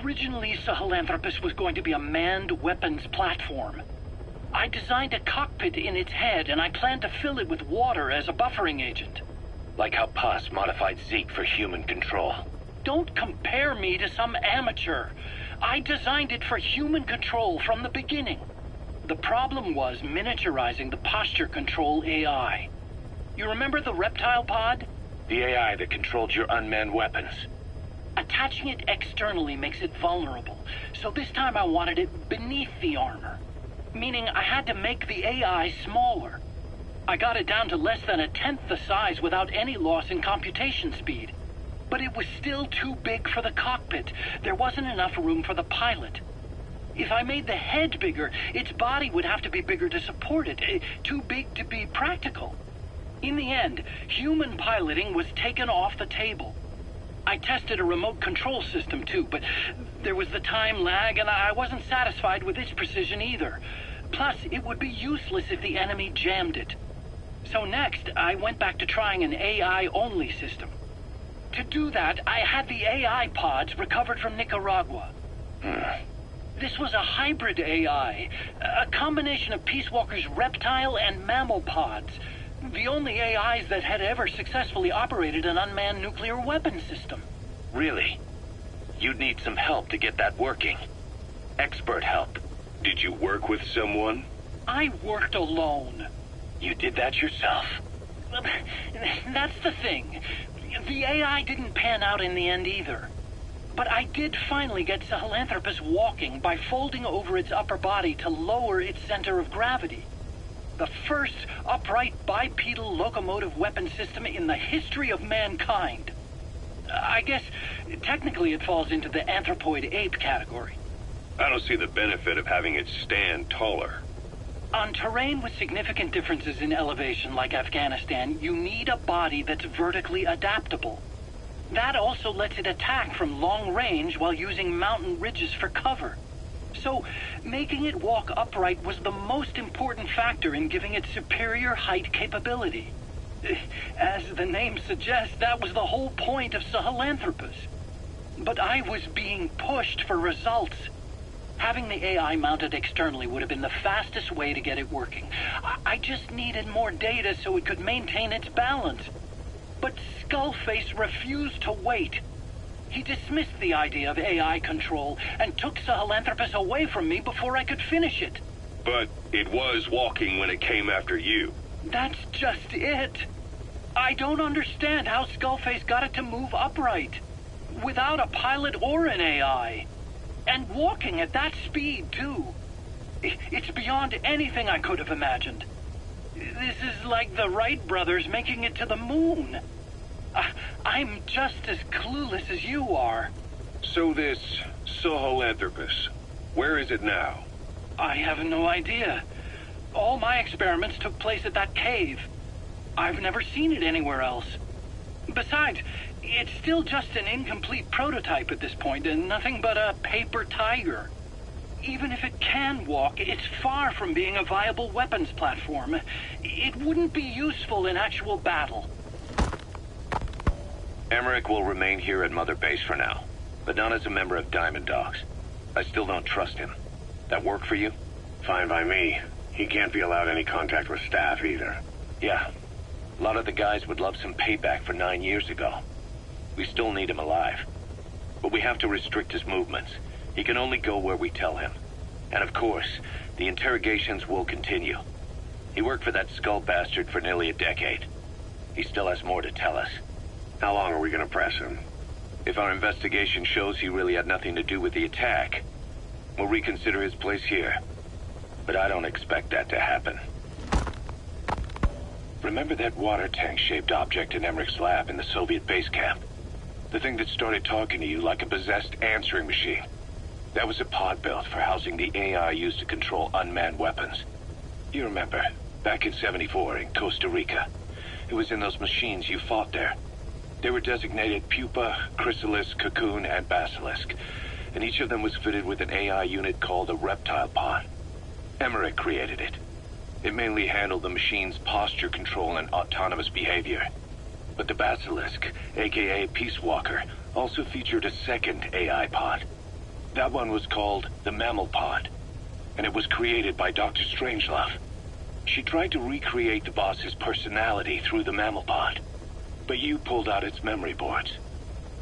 Originally, Sahelanthropus was going to be a manned weapons platform. I designed a cockpit in its head, and I planned to fill it with water as a buffering agent. Like how Paz modified Zeke for human control. Don't compare me to some amateur. I designed it for human control from the beginning. The problem was miniaturizing the posture control AI. You remember the reptile pod? The AI that controlled your unmanned weapons. Attaching it externally makes it vulnerable, so this time I wanted it beneath the armor. Meaning I had to make the AI smaller. I got it down to less than a tenth the size without any loss in computation speed. But it was still too big for the cockpit. There wasn't enough room for the pilot. If I made the head bigger, its body would have to be bigger to support it. Too big to be practical. In the end, human piloting was taken off the table. I tested a remote control system too, but there was the time lag and I wasn't satisfied with its precision either. Plus, it would be useless if the enemy jammed it. So next, I went back to trying an AI-only system. To do that, I had the AI pods recovered from Nicaragua. This was a hybrid AI, a combination of Peace Walker's reptile and mammal pods. The only AIs that had ever successfully operated an unmanned nuclear weapon system. Really? You'd need some help to get that working. Expert help. Did you work with someone? I worked alone. You did that yourself? That's the thing. The AI didn't pan out in the end either. But I did finally get Sahelanthropus walking by folding over its upper body to lower its center of gravity. The first upright bipedal locomotive weapon system in the history of mankind. I guess technically it falls into the anthropoid ape category. I don't see the benefit of having it stand taller. On terrain with significant differences in elevation like Afghanistan, you need a body that's vertically adaptable. That also lets it attack from long range while using mountain ridges for cover. So, making it walk upright was the most important factor in giving it superior height capability. As the name suggests, that was the whole point of Sahelanthropus. But I was being pushed for results. Having the AI mounted externally would have been the fastest way to get it working. I just needed more data so it could maintain its balance. But Skullface refused to wait. He dismissed the idea of AI control and took Sahelanthropus away from me before I could finish it. But it was walking when it came after you. That's just it. I don't understand how Skullface got it to move upright, without a pilot or an AI. And walking at that speed, too. It's beyond anything I could have imagined. This is like the Wright brothers making it to the moon. I'm just as clueless as you are. So this Sahelanthropus, where is it now? I have no idea. All my experiments took place at that cave. I've never seen it anywhere else. Besides, it's still just an incomplete prototype at this point, and nothing but a paper tiger. Even if it can walk, it's far from being a viable weapons platform. It wouldn't be useful in actual battle. Emmerich will remain here at Mother Base for now, but not as a member of Diamond Dogs. I still don't trust him. That work for you? Fine by me. He can't be allowed any contact with staff either. Yeah. A lot of the guys would love some payback for 9 years ago. We still need him alive. But we have to restrict his movements. He can only go where we tell him. And of course, the interrogations will continue. He worked for that skull bastard for nearly a decade. He still has more to tell us. How long are we gonna press him? If our investigation shows he really had nothing to do with the attack, we'll reconsider his place here. But I don't expect that to happen. Remember that water tank-shaped object in Emmerich's lab in the Soviet base camp? The thing that started talking to you like a possessed answering machine. That was a pod built for housing the AI used to control unmanned weapons. You remember, back in '74 in Costa Rica. It was in those machines you fought there. They were designated Pupa, Chrysalis, Cocoon, and Basilisk, and each of them was fitted with an AI unit called a reptile pod. Emmerich created it. It mainly handled the machine's posture control and autonomous behavior. But the Basilisk, aka Peace Walker, also featured a second AI pod. That one was called the Mammal Pod, and it was created by Dr. Strangelove. She tried to recreate the boss's personality through the Mammal Pod, but you pulled out its memory boards.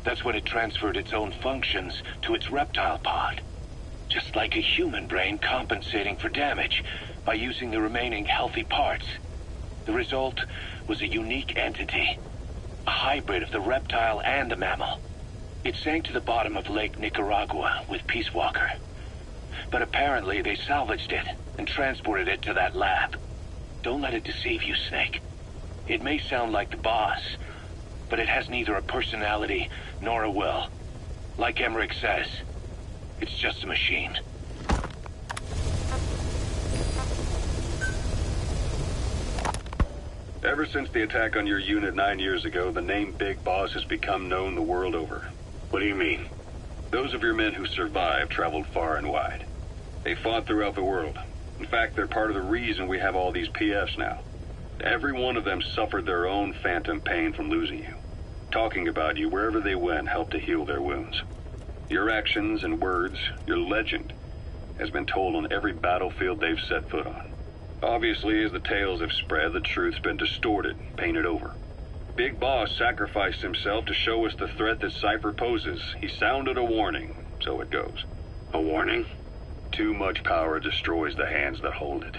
That's when it transferred its own functions to its reptile pod. Just like a human brain compensating for damage by using the remaining healthy parts. The result was a unique entity, a hybrid of the reptile and the mammal. It sank to the bottom of Lake Nicaragua with Peace Walker. But apparently they salvaged it and transported it to that lab. Don't let it deceive you, Snake. It may sound like the boss, but it has neither a personality nor a will. Like Emmerich says, it's just a machine. Ever since the attack on your unit 9 years ago, the name Big Boss has become known the world over. What do you mean? Those of your men who survived traveled far and wide. They fought throughout the world. In fact, they're part of the reason we have all these PFs now. Every one of them suffered their own phantom pain from losing you. Talking about you wherever they went helped to heal their wounds. Your actions and words, your legend, has been told on every battlefield they've set foot on. Obviously, as the tales have spread, the truth's been distorted, painted over. Big Boss sacrificed himself to show us the threat that Cypher poses. He sounded a warning, so it goes. A warning? Too much power destroys the hands that hold it.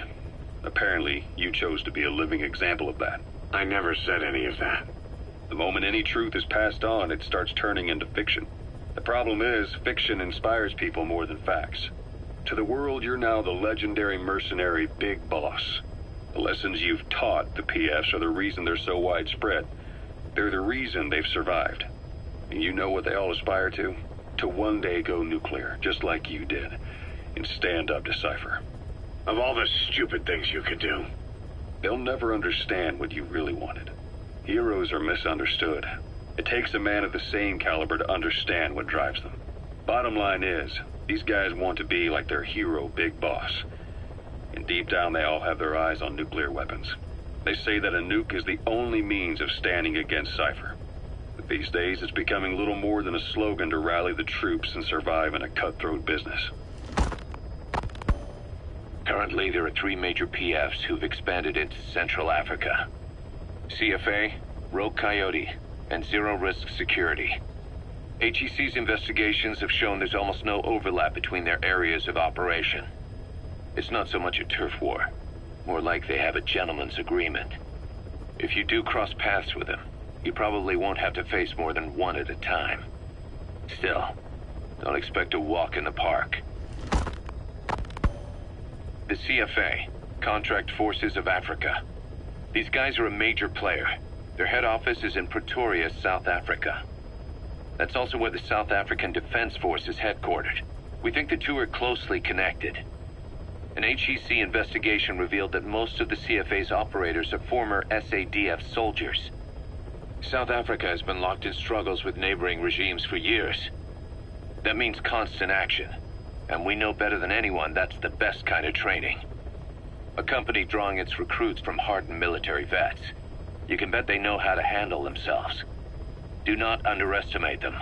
Apparently, you chose to be a living example of that. I never said any of that. The moment any truth is passed on, it starts turning into fiction. The problem is, fiction inspires people more than facts. To the world, you're now the legendary mercenary Big Boss. The lessons you've taught the PFs are the reason they're so widespread. They're the reason they've survived. And you know what they all aspire to? To one day go nuclear, just like you did, and stand up to Cypher. Of all the stupid things you could do. They'll never understand what you really wanted. Heroes are misunderstood. It takes a man of the same caliber to understand what drives them. Bottom line is, these guys want to be like their hero, Big Boss. And deep down they all have their eyes on nuclear weapons. They say that a nuke is the only means of standing against Cypher. But these days it's becoming little more than a slogan to rally the troops and survive in a cutthroat business. Currently, there are 3 major PFs who've expanded into Central Africa. CFA, Rogue Coyote, and Zero Risk Security. HEC's investigations have shown there's almost no overlap between their areas of operation. It's not so much a turf war, more like they have a gentleman's agreement. If you do cross paths with them, you probably won't have to face more than one at a time. Still, don't expect a walk in the park. The CFA, Contract Forces of Africa. These guys are a major player. Their head office is in Pretoria, South Africa. That's also where the South African Defense Force is headquartered. We think the two are closely connected. An HEC investigation revealed that most of the CFA's operators are former SADF soldiers. South Africa has been locked in struggles with neighboring regimes for years. That means constant action. And we know better than anyone that's the best kind of training. A company drawing its recruits from hardened military vets. You can bet they know how to handle themselves. Do not underestimate them.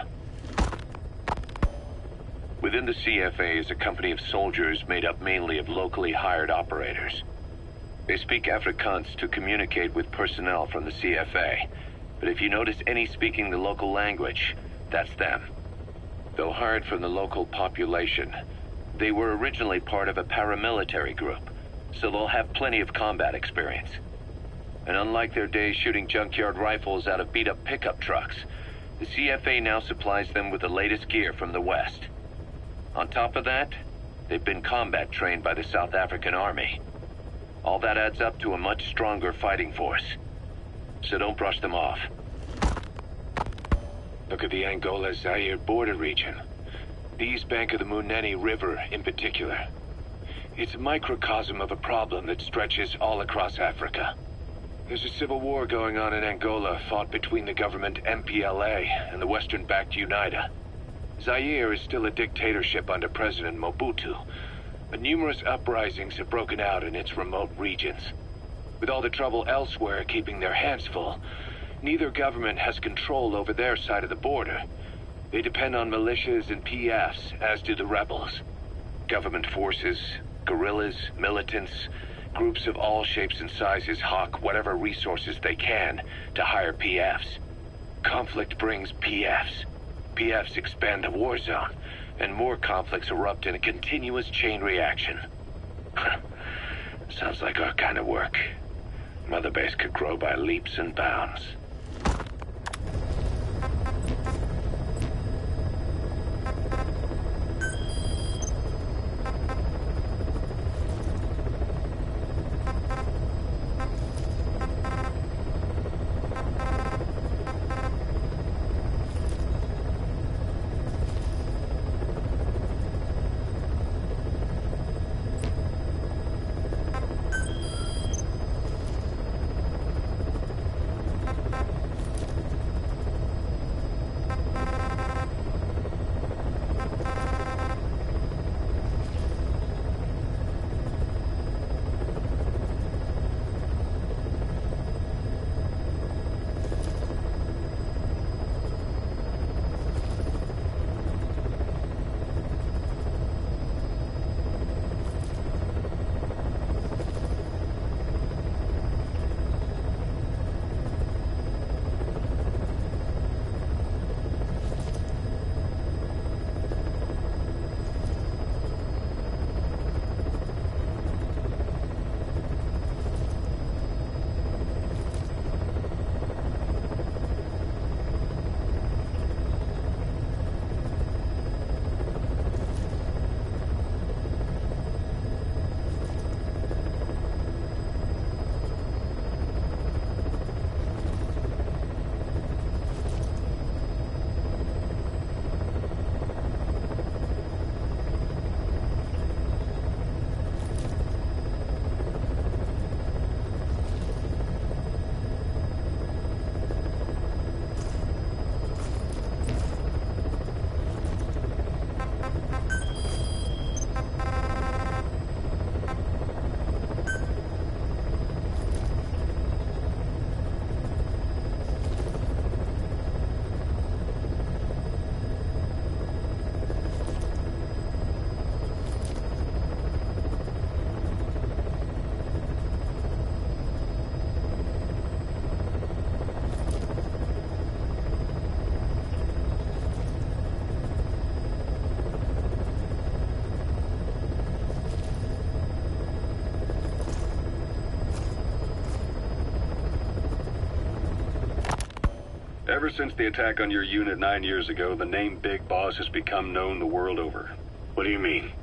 Within the CFA is a company of soldiers made up mainly of locally hired operators. They speak Afrikaans to communicate with personnel from the CFA, but if you notice any speaking the local language, that's them. Though hired from the local population, they were originally part of a paramilitary group, so they'll have plenty of combat experience. And unlike their days shooting junkyard rifles out of beat-up pickup trucks, the CFA now supplies them with the latest gear from the West. On top of that, they've been combat trained by the South African Army. All that adds up to a much stronger fighting force. So don't brush them off. Look at the Angola-Zaire border region. The east bank of the Munene River in particular. It's a microcosm of a problem that stretches all across Africa. There's a civil war going on in Angola, fought between the government MPLA and the Western-backed UNITA. Zaire is still a dictatorship under President Mobutu, but numerous uprisings have broken out in its remote regions. With all the trouble elsewhere keeping their hands full, neither government has control over their side of the border, They depend on militias and PFs, as do the rebels. Government forces, guerrillas, militants, groups of all shapes and sizes hawk whatever resources they can to hire PFs. Conflict brings PFs. PFs expand the war zone, and more conflicts erupt in a continuous chain reaction. Sounds like our kind of work. Mother Base could grow by leaps and bounds. Ever since the attack on your unit 9 years ago, the name Big Boss has become known the world over. What do you mean?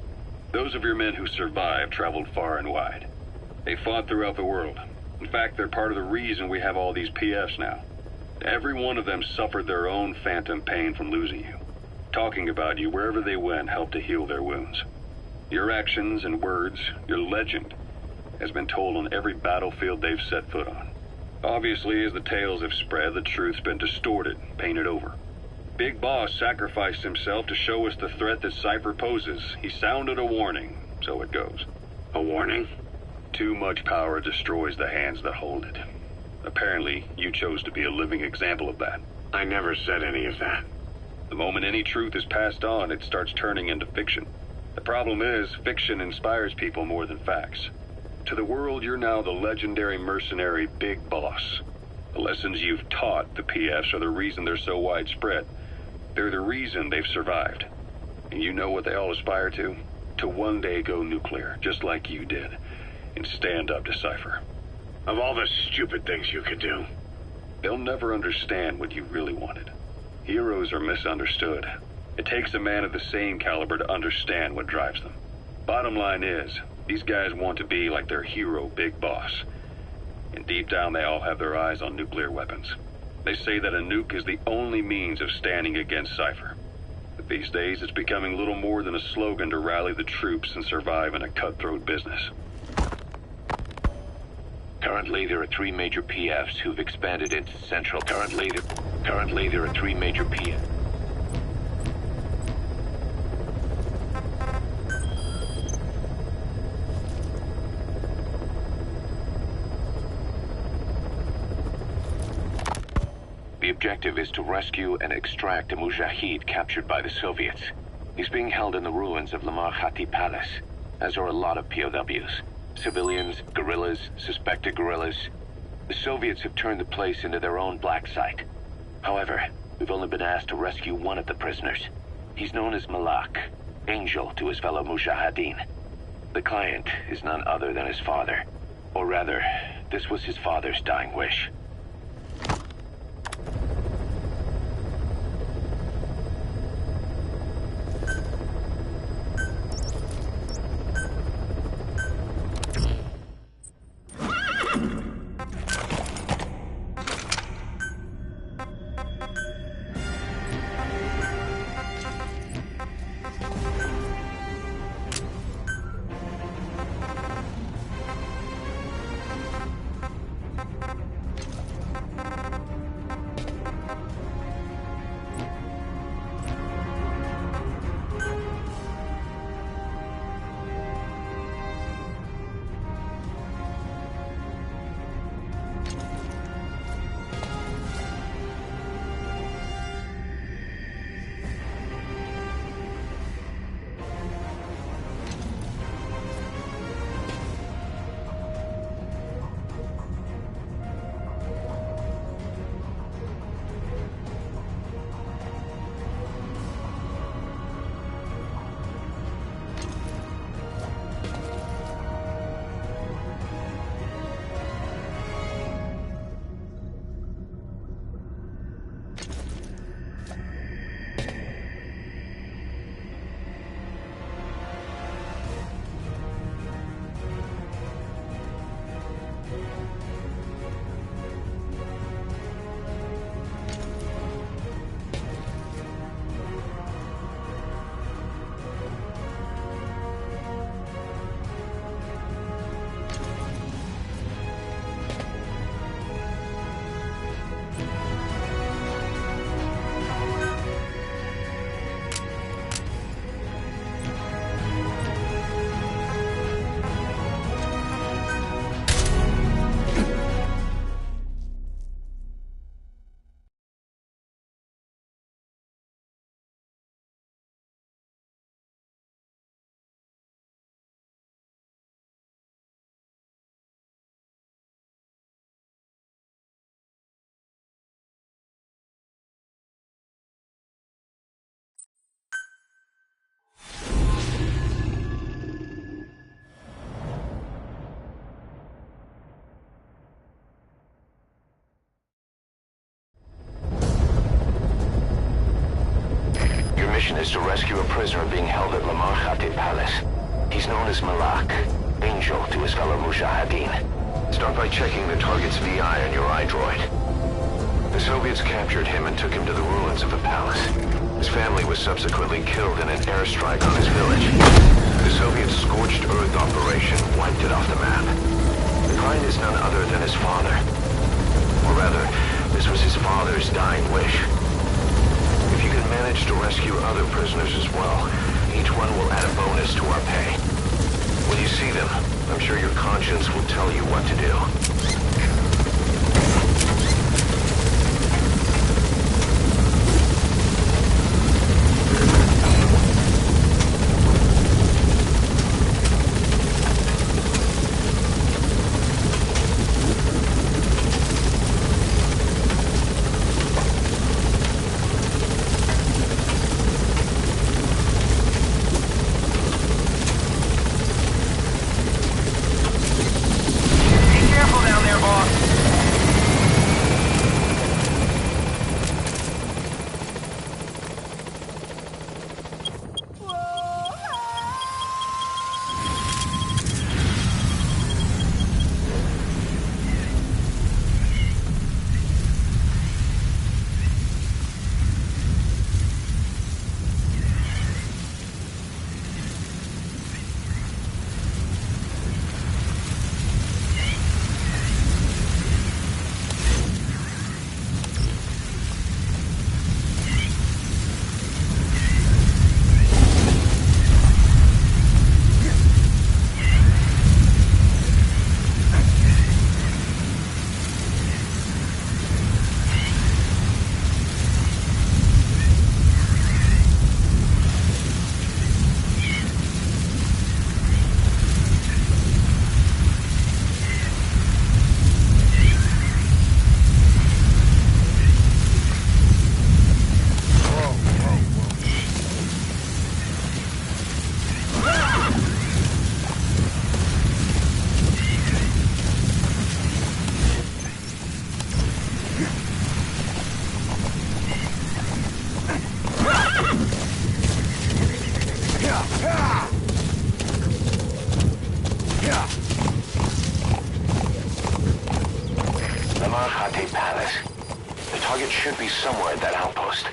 Those of your men who survived traveled far and wide. They fought throughout the world. In fact, they're part of the reason we have all these PFs now. Every one of them suffered their own phantom pain from losing you. Talking about you wherever they went helped to heal their wounds. Your actions and words, your legend, has been told on every battlefield they've set foot on. Obviously, as the tales have spread, the truth's been distorted, painted over. Big Boss sacrificed himself to show us the threat that Cypher poses. He sounded a warning, so it goes. A warning? Too much power destroys the hands that hold it. Apparently, you chose to be a living example of that. I never said any of that. The moment any truth is passed on, it starts turning into fiction. The problem is, fiction inspires people more than facts. To the world, you're now the legendary mercenary Big Boss. The lessons you've taught the PFs are the reason they're so widespread. They're the reason they've survived. And you know what they all aspire to? To one day go nuclear, just like you did, and stand up to Cypher. Of all the stupid things you could do. They'll never understand what you really wanted. Heroes are misunderstood. It takes a man of the same caliber to understand what drives them. Bottom line is, these guys want to be like their hero, Big Boss. And deep down, they all have their eyes on nuclear weapons. They say that a nuke is the only means of standing against Cypher. But these days, it's becoming little more than a slogan to rally the troops and survive in a cutthroat business. Currently, there are 3 major PFs who've expanded into Central. Currently, there are 3 major PFs. Be objective is to rescue and extract a Mujahid captured by the Soviets. He's being held in the ruins of Lamar Khati Palace, as are a lot of POWs. Civilians, guerrillas, suspected guerrillas. The Soviets have turned the place into their own black site. However, we've only been asked to rescue one of the prisoners. He's known as Malak, angel to his fellow Mujahideen. The client is none other than his father. Or rather, this was his father's dying wish. Is to rescue a prisoner being held at Lamar Khati Palace. He's known as Malak, angel to his fellow Mujahideen. Start by checking the target's VI on your iDroid. The Soviets captured him and took him to the ruins of the palace. His family was subsequently killed in an airstrike on his village. The Soviet scorched earth operation wiped it off the map. The client is none other than his father. Or rather, this was his father's dying wish. If you can manage to rescue other prisoners as well, each one will add a bonus to our pay. When you see them, I'm sure your conscience will tell you what to do. Careful down there, boss. Lamar Khatay Palace. The target should be somewhere at that outpost.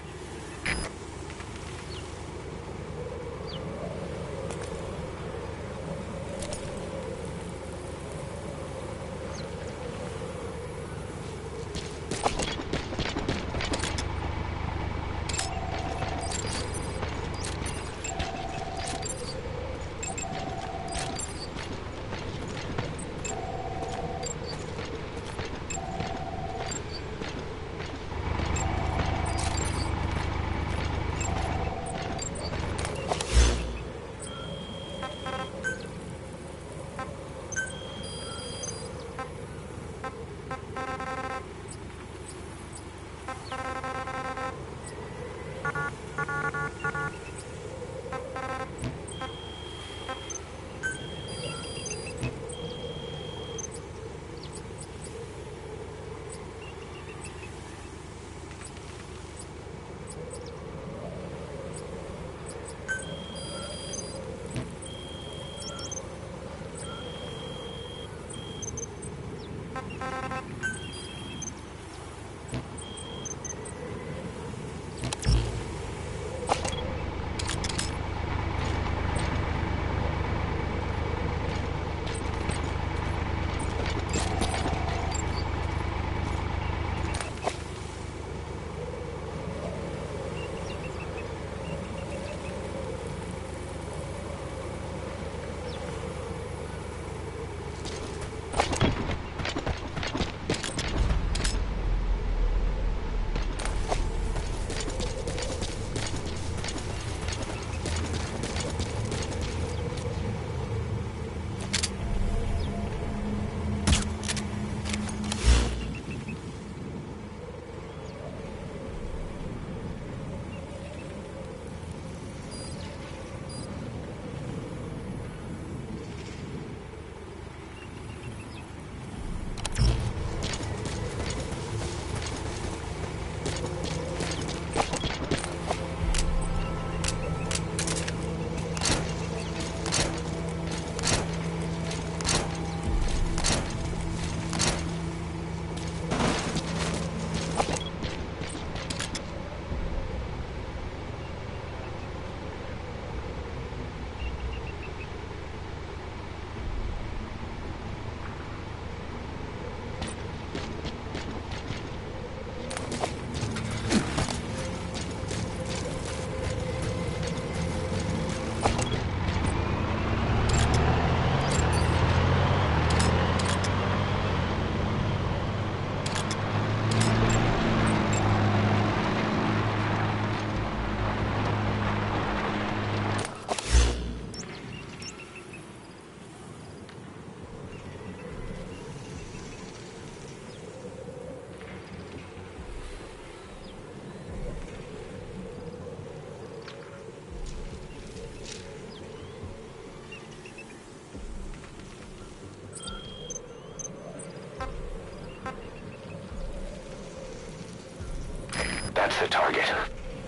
That's the target.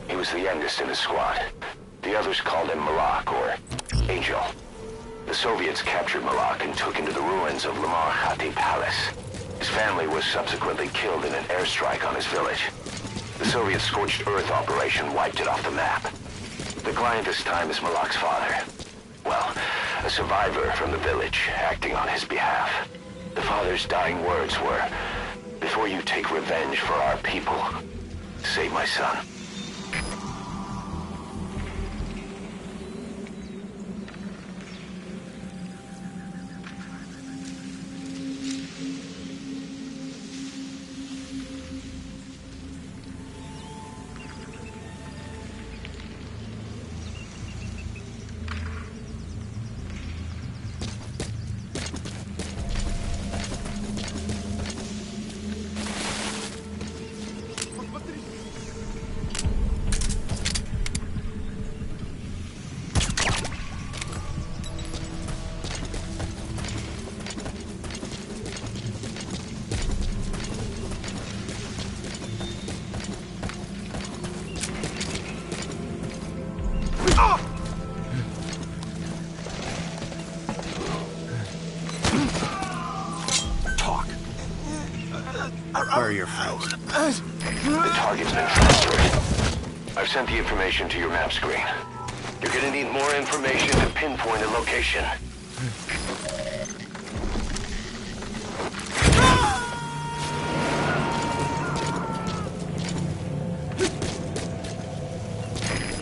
He was the youngest in the squad. The others called him Malak, or Angel. The Soviets captured Malak and took him to the ruins of Lamar Khatay Palace. His family was subsequently killed in an airstrike on his village. The Soviet scorched earth operation wiped it off the map. The client this time is Malak's father. Well, a survivor from the village, acting on his behalf. The father's dying words were, "Before you take revenge for our people, save my son." Where are your friends? The target's been transferred. I've sent the information to your map screen. You're gonna need more information to pinpoint a location.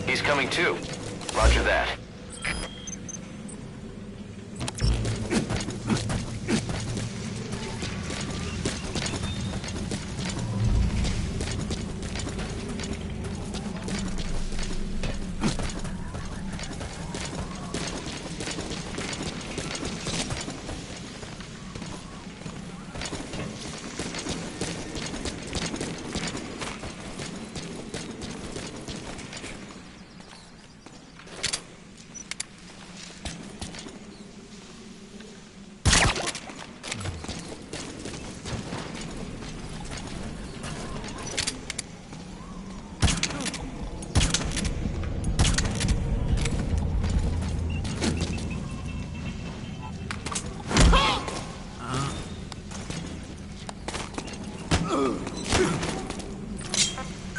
He's coming too. Roger that.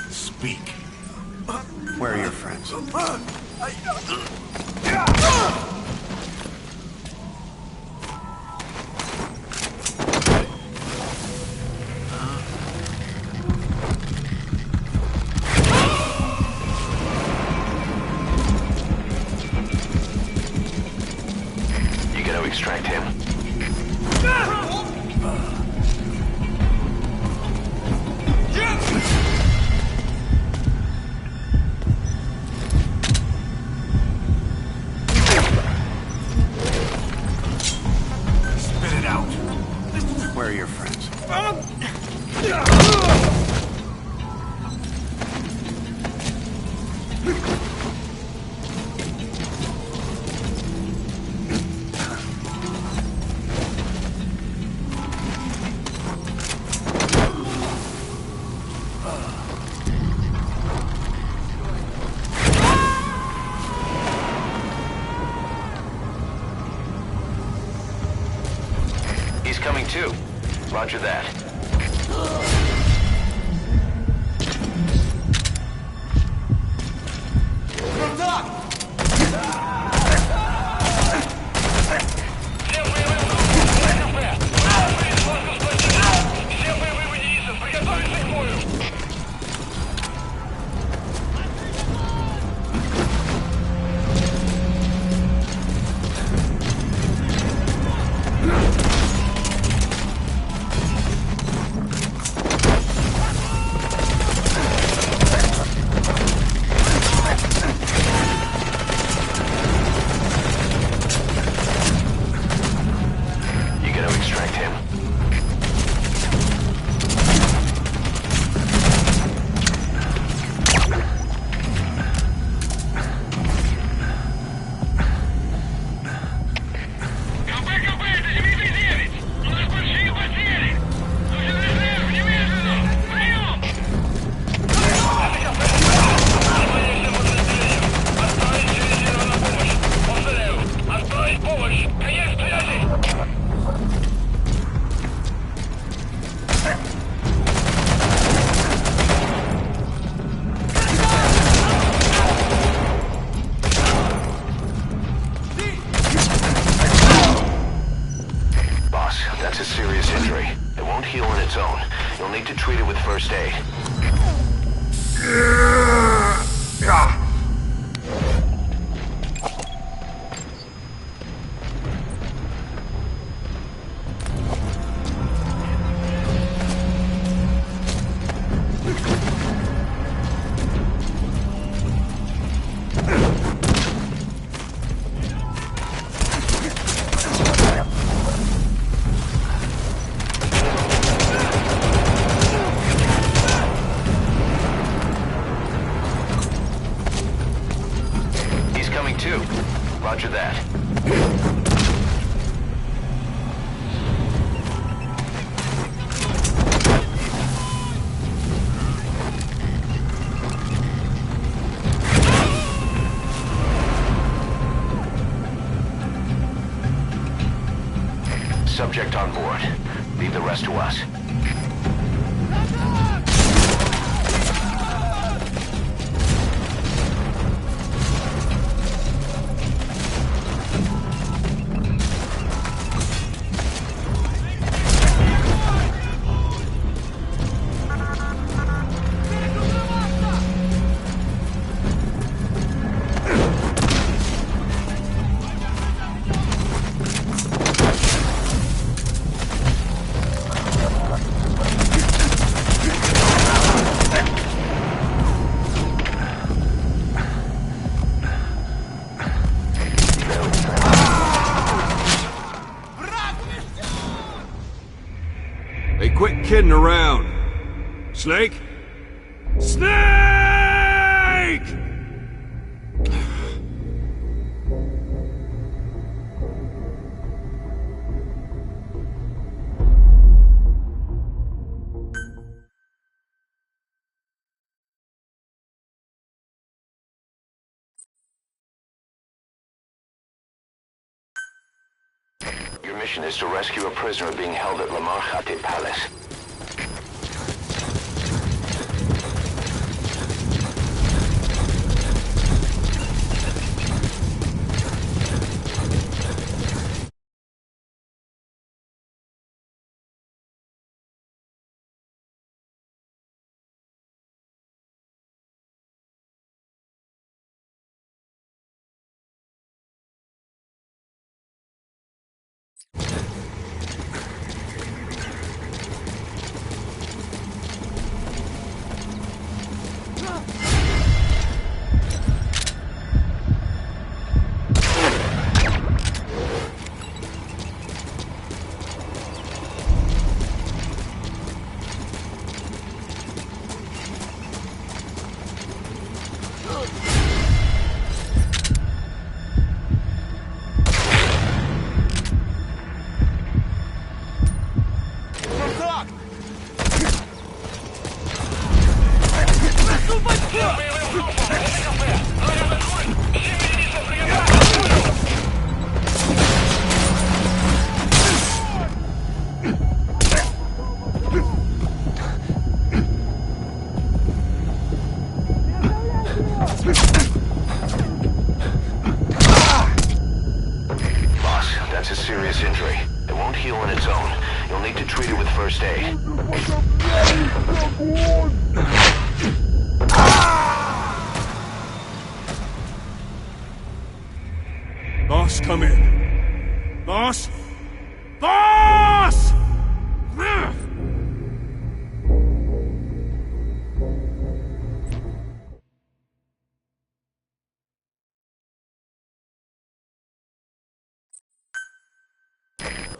Speak. Where are your friends? You gotta extract him. Spit it out. Where are your friends? He's coming too. Roger that. You gotta extract him. КП, это 9-9! У нас большие потери! Нужен резерв, немедленно! Прием! Отправить чрезвычайную помощь! Повторяю, отправить помощь! Конец связи! Boss, that's a serious injury. It won't heal on its own. You'll need to treat it with first aid. He's coming too. Roger that. Subject on board. Leave the rest to us. kidding around. Snake? Snake! Your mission is to rescue a prisoner being held at Lamar Khatib Palace. That's a serious injury. It won't heal on its own. You'll need to treat it with first aid. Boss, come in. Boss? Boss!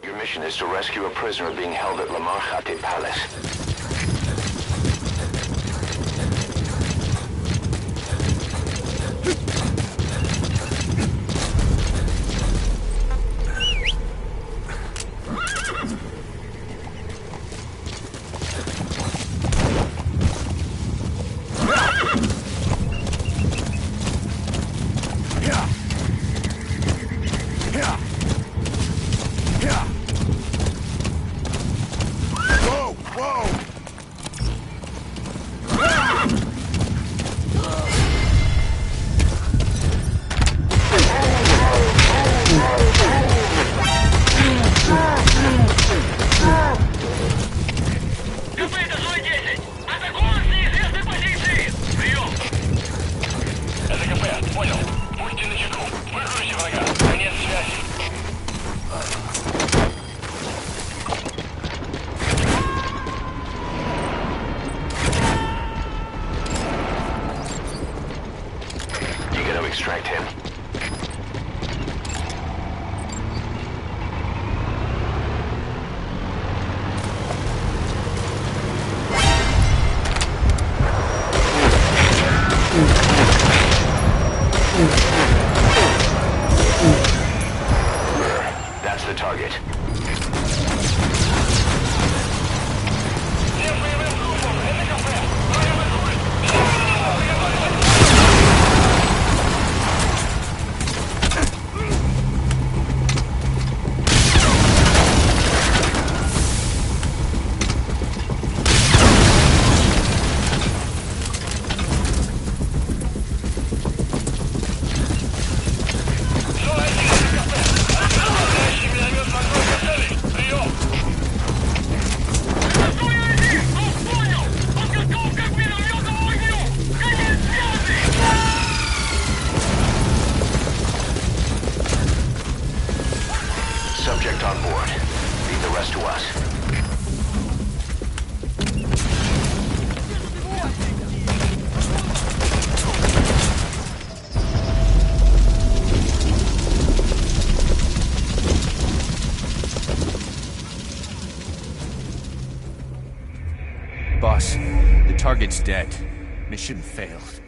Your mission is to rescue a prisoner being held at Lamar Khatib Palace. Extract him. That's the target. Subject on board. Leave the rest to us. Target's dead. Mission failed.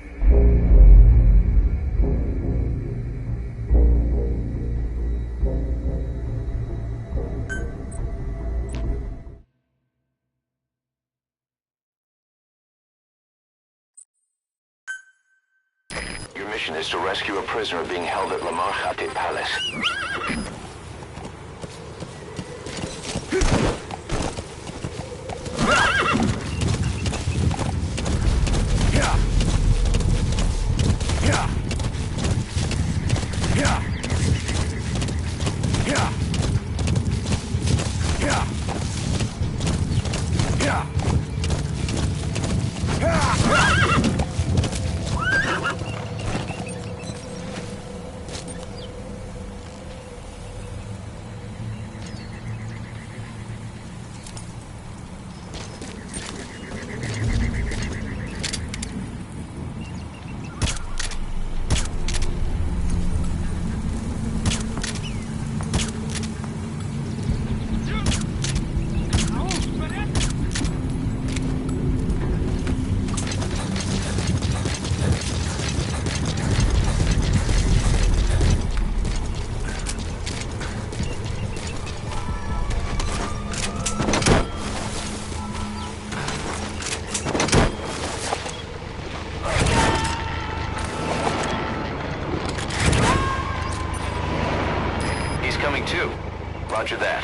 Your mission is to rescue a prisoner being held at Lamar Khatib Palace. Coming too. Roger that.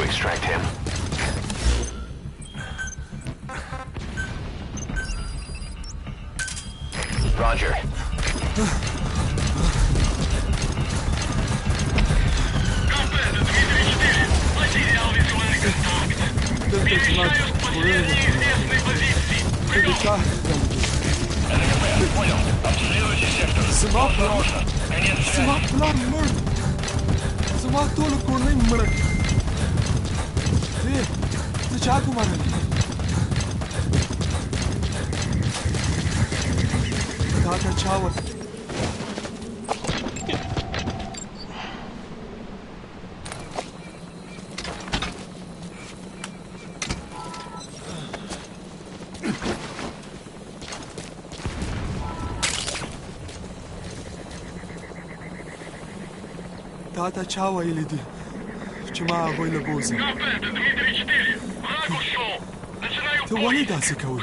Extract him. Roger. Tata Чава или ди? Чема война боза. Ты вали да се кау.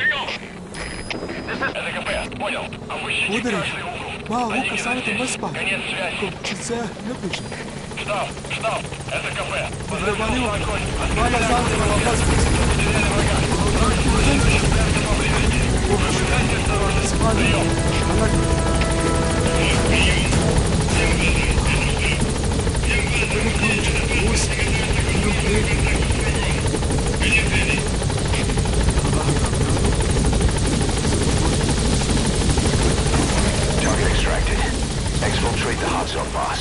Удари. Ма, лука саната мъспа. Копчица, не пише. Штаб, это кафе. Взрывали огонь. Мама занята на вопрос. Target extracted. Exfiltrate the hot zone, boss.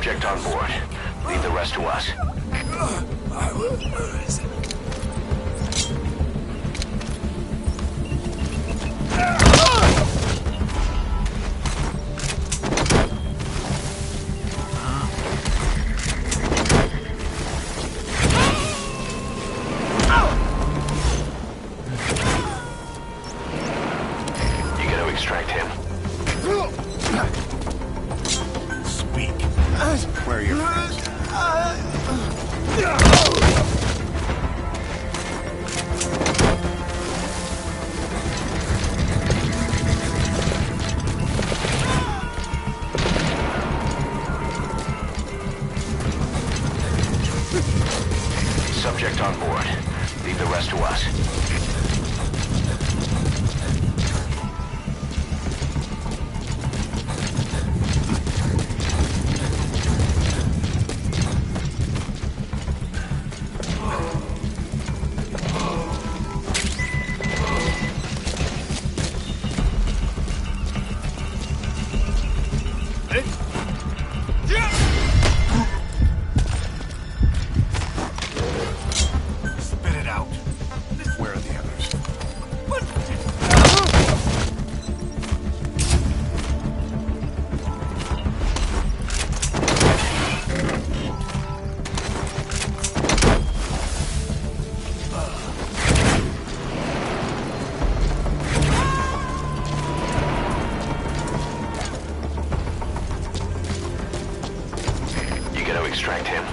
Subject on board. Leave the rest to us. You gotta extract him. Speak. Where are your friends? Subject on board. Leave the rest to us. Spit it out. Where are the others? You gotta extract him.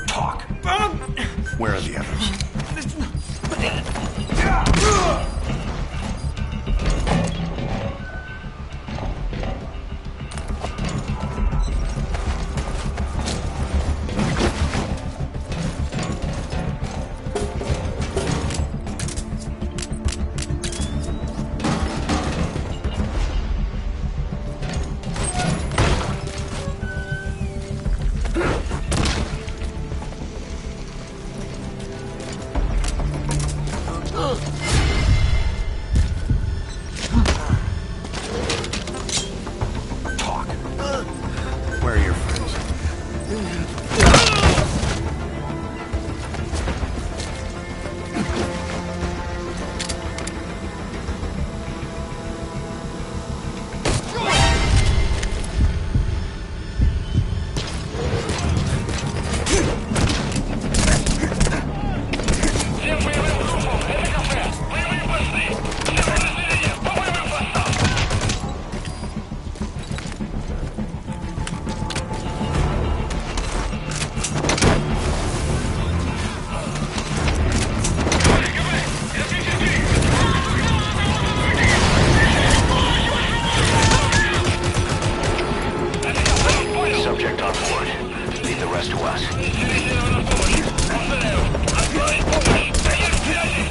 Talk. Where are the others? Talk. Where are your friends? Всем боевым группам! Это кафе! Боевые посты! Все подразделения по боевым постам! Subject on board. Leave the rest to us. Повторяю! Отправить помощь! Конец связи!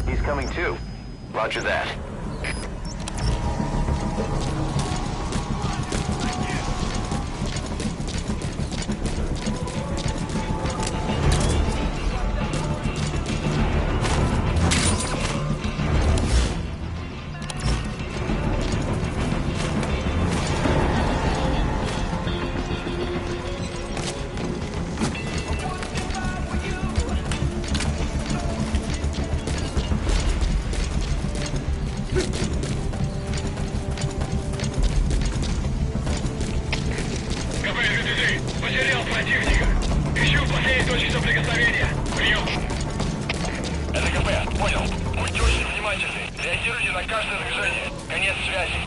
He's coming too. Roger that. Потерял противника. Ищу последние точки соприкосновения. Прием. Это КП. Понял. Будьте очень внимательны. Реагируйте на каждое движение. Конец связи.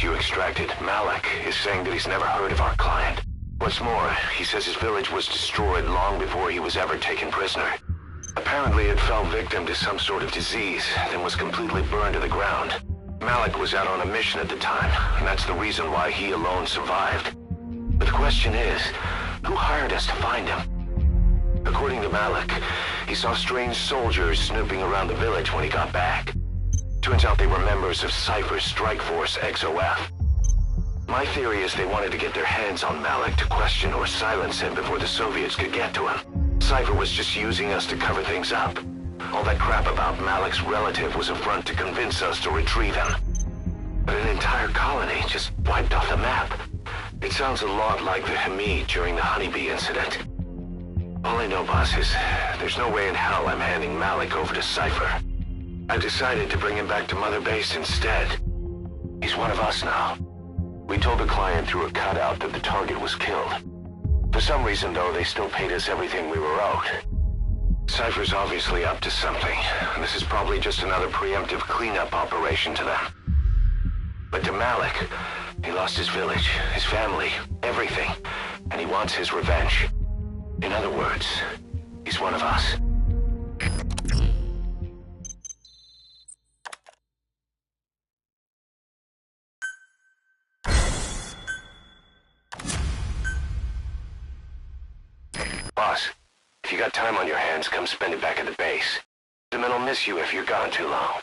target you extracted, Malik, is saying that he's never heard of our client. What's more, he says his village was destroyed long before he was ever taken prisoner. Apparently it fell victim to some sort of disease, then was completely burned to the ground. Malik was out on a mission at the time, and that's the reason why he alone survived. But the question is, who hired us to find him? According to Malik, he saw strange soldiers snooping around the village when he got back. Turns out they were members of Cypher's strike force, XOF. My theory is they wanted to get their hands on Malik to question or silence him before the Soviets could get to him. Cypher was just using us to cover things up. All that crap about Malik's relative was a front to convince us to retrieve him. But an entire colony just wiped off the map. It sounds a lot like the Hamid during the Honeybee incident. All I know, boss, is there's no way in hell I'm handing Malik over to Cypher. I've decided to bring him back to Mother Base instead. He's one of us now. We told the client through a cutout that the target was killed. For some reason, though, they still paid us everything we were owed. Cypher's obviously up to something, and this is probably just another preemptive cleanup operation to them. But to Malik, he lost his village, his family, everything, and he wants his revenge. In other words, he's one of us. Boss, if you got time on your hands, come spend it back at the base. The men will miss you if you're gone too long.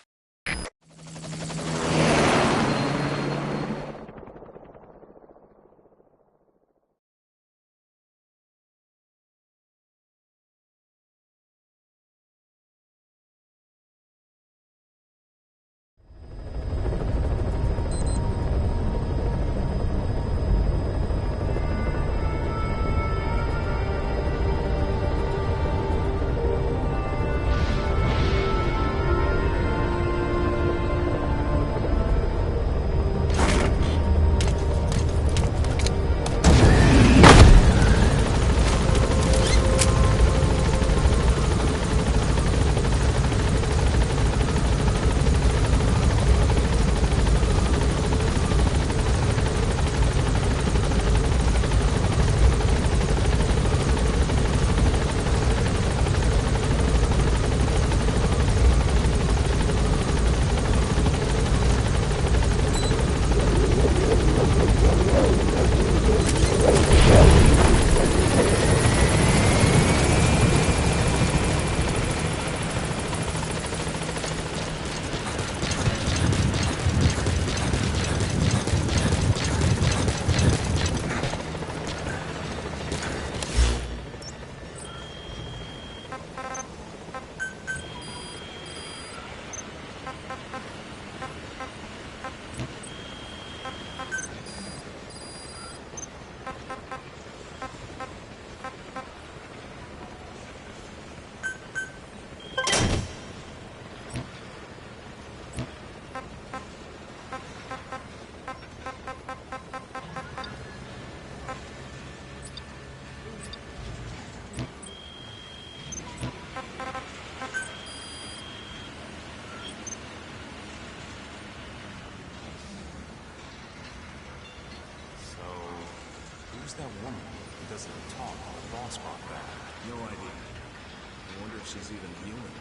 That woman who doesn't talk on the boss brought back? No idea. I wonder if she's even human.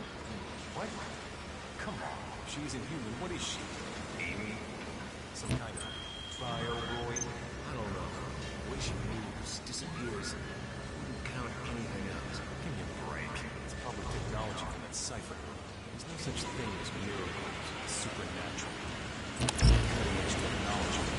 What? Come on. If she isn't human, what is she? Amy? Some kind of cryo-boy? I don't know. The way she moves, disappears, wouldn't count anything else. Give me a break. It's probably technology from that Cypher. There's no such thing as miracles. It's supernatural. Cutting-edge technology.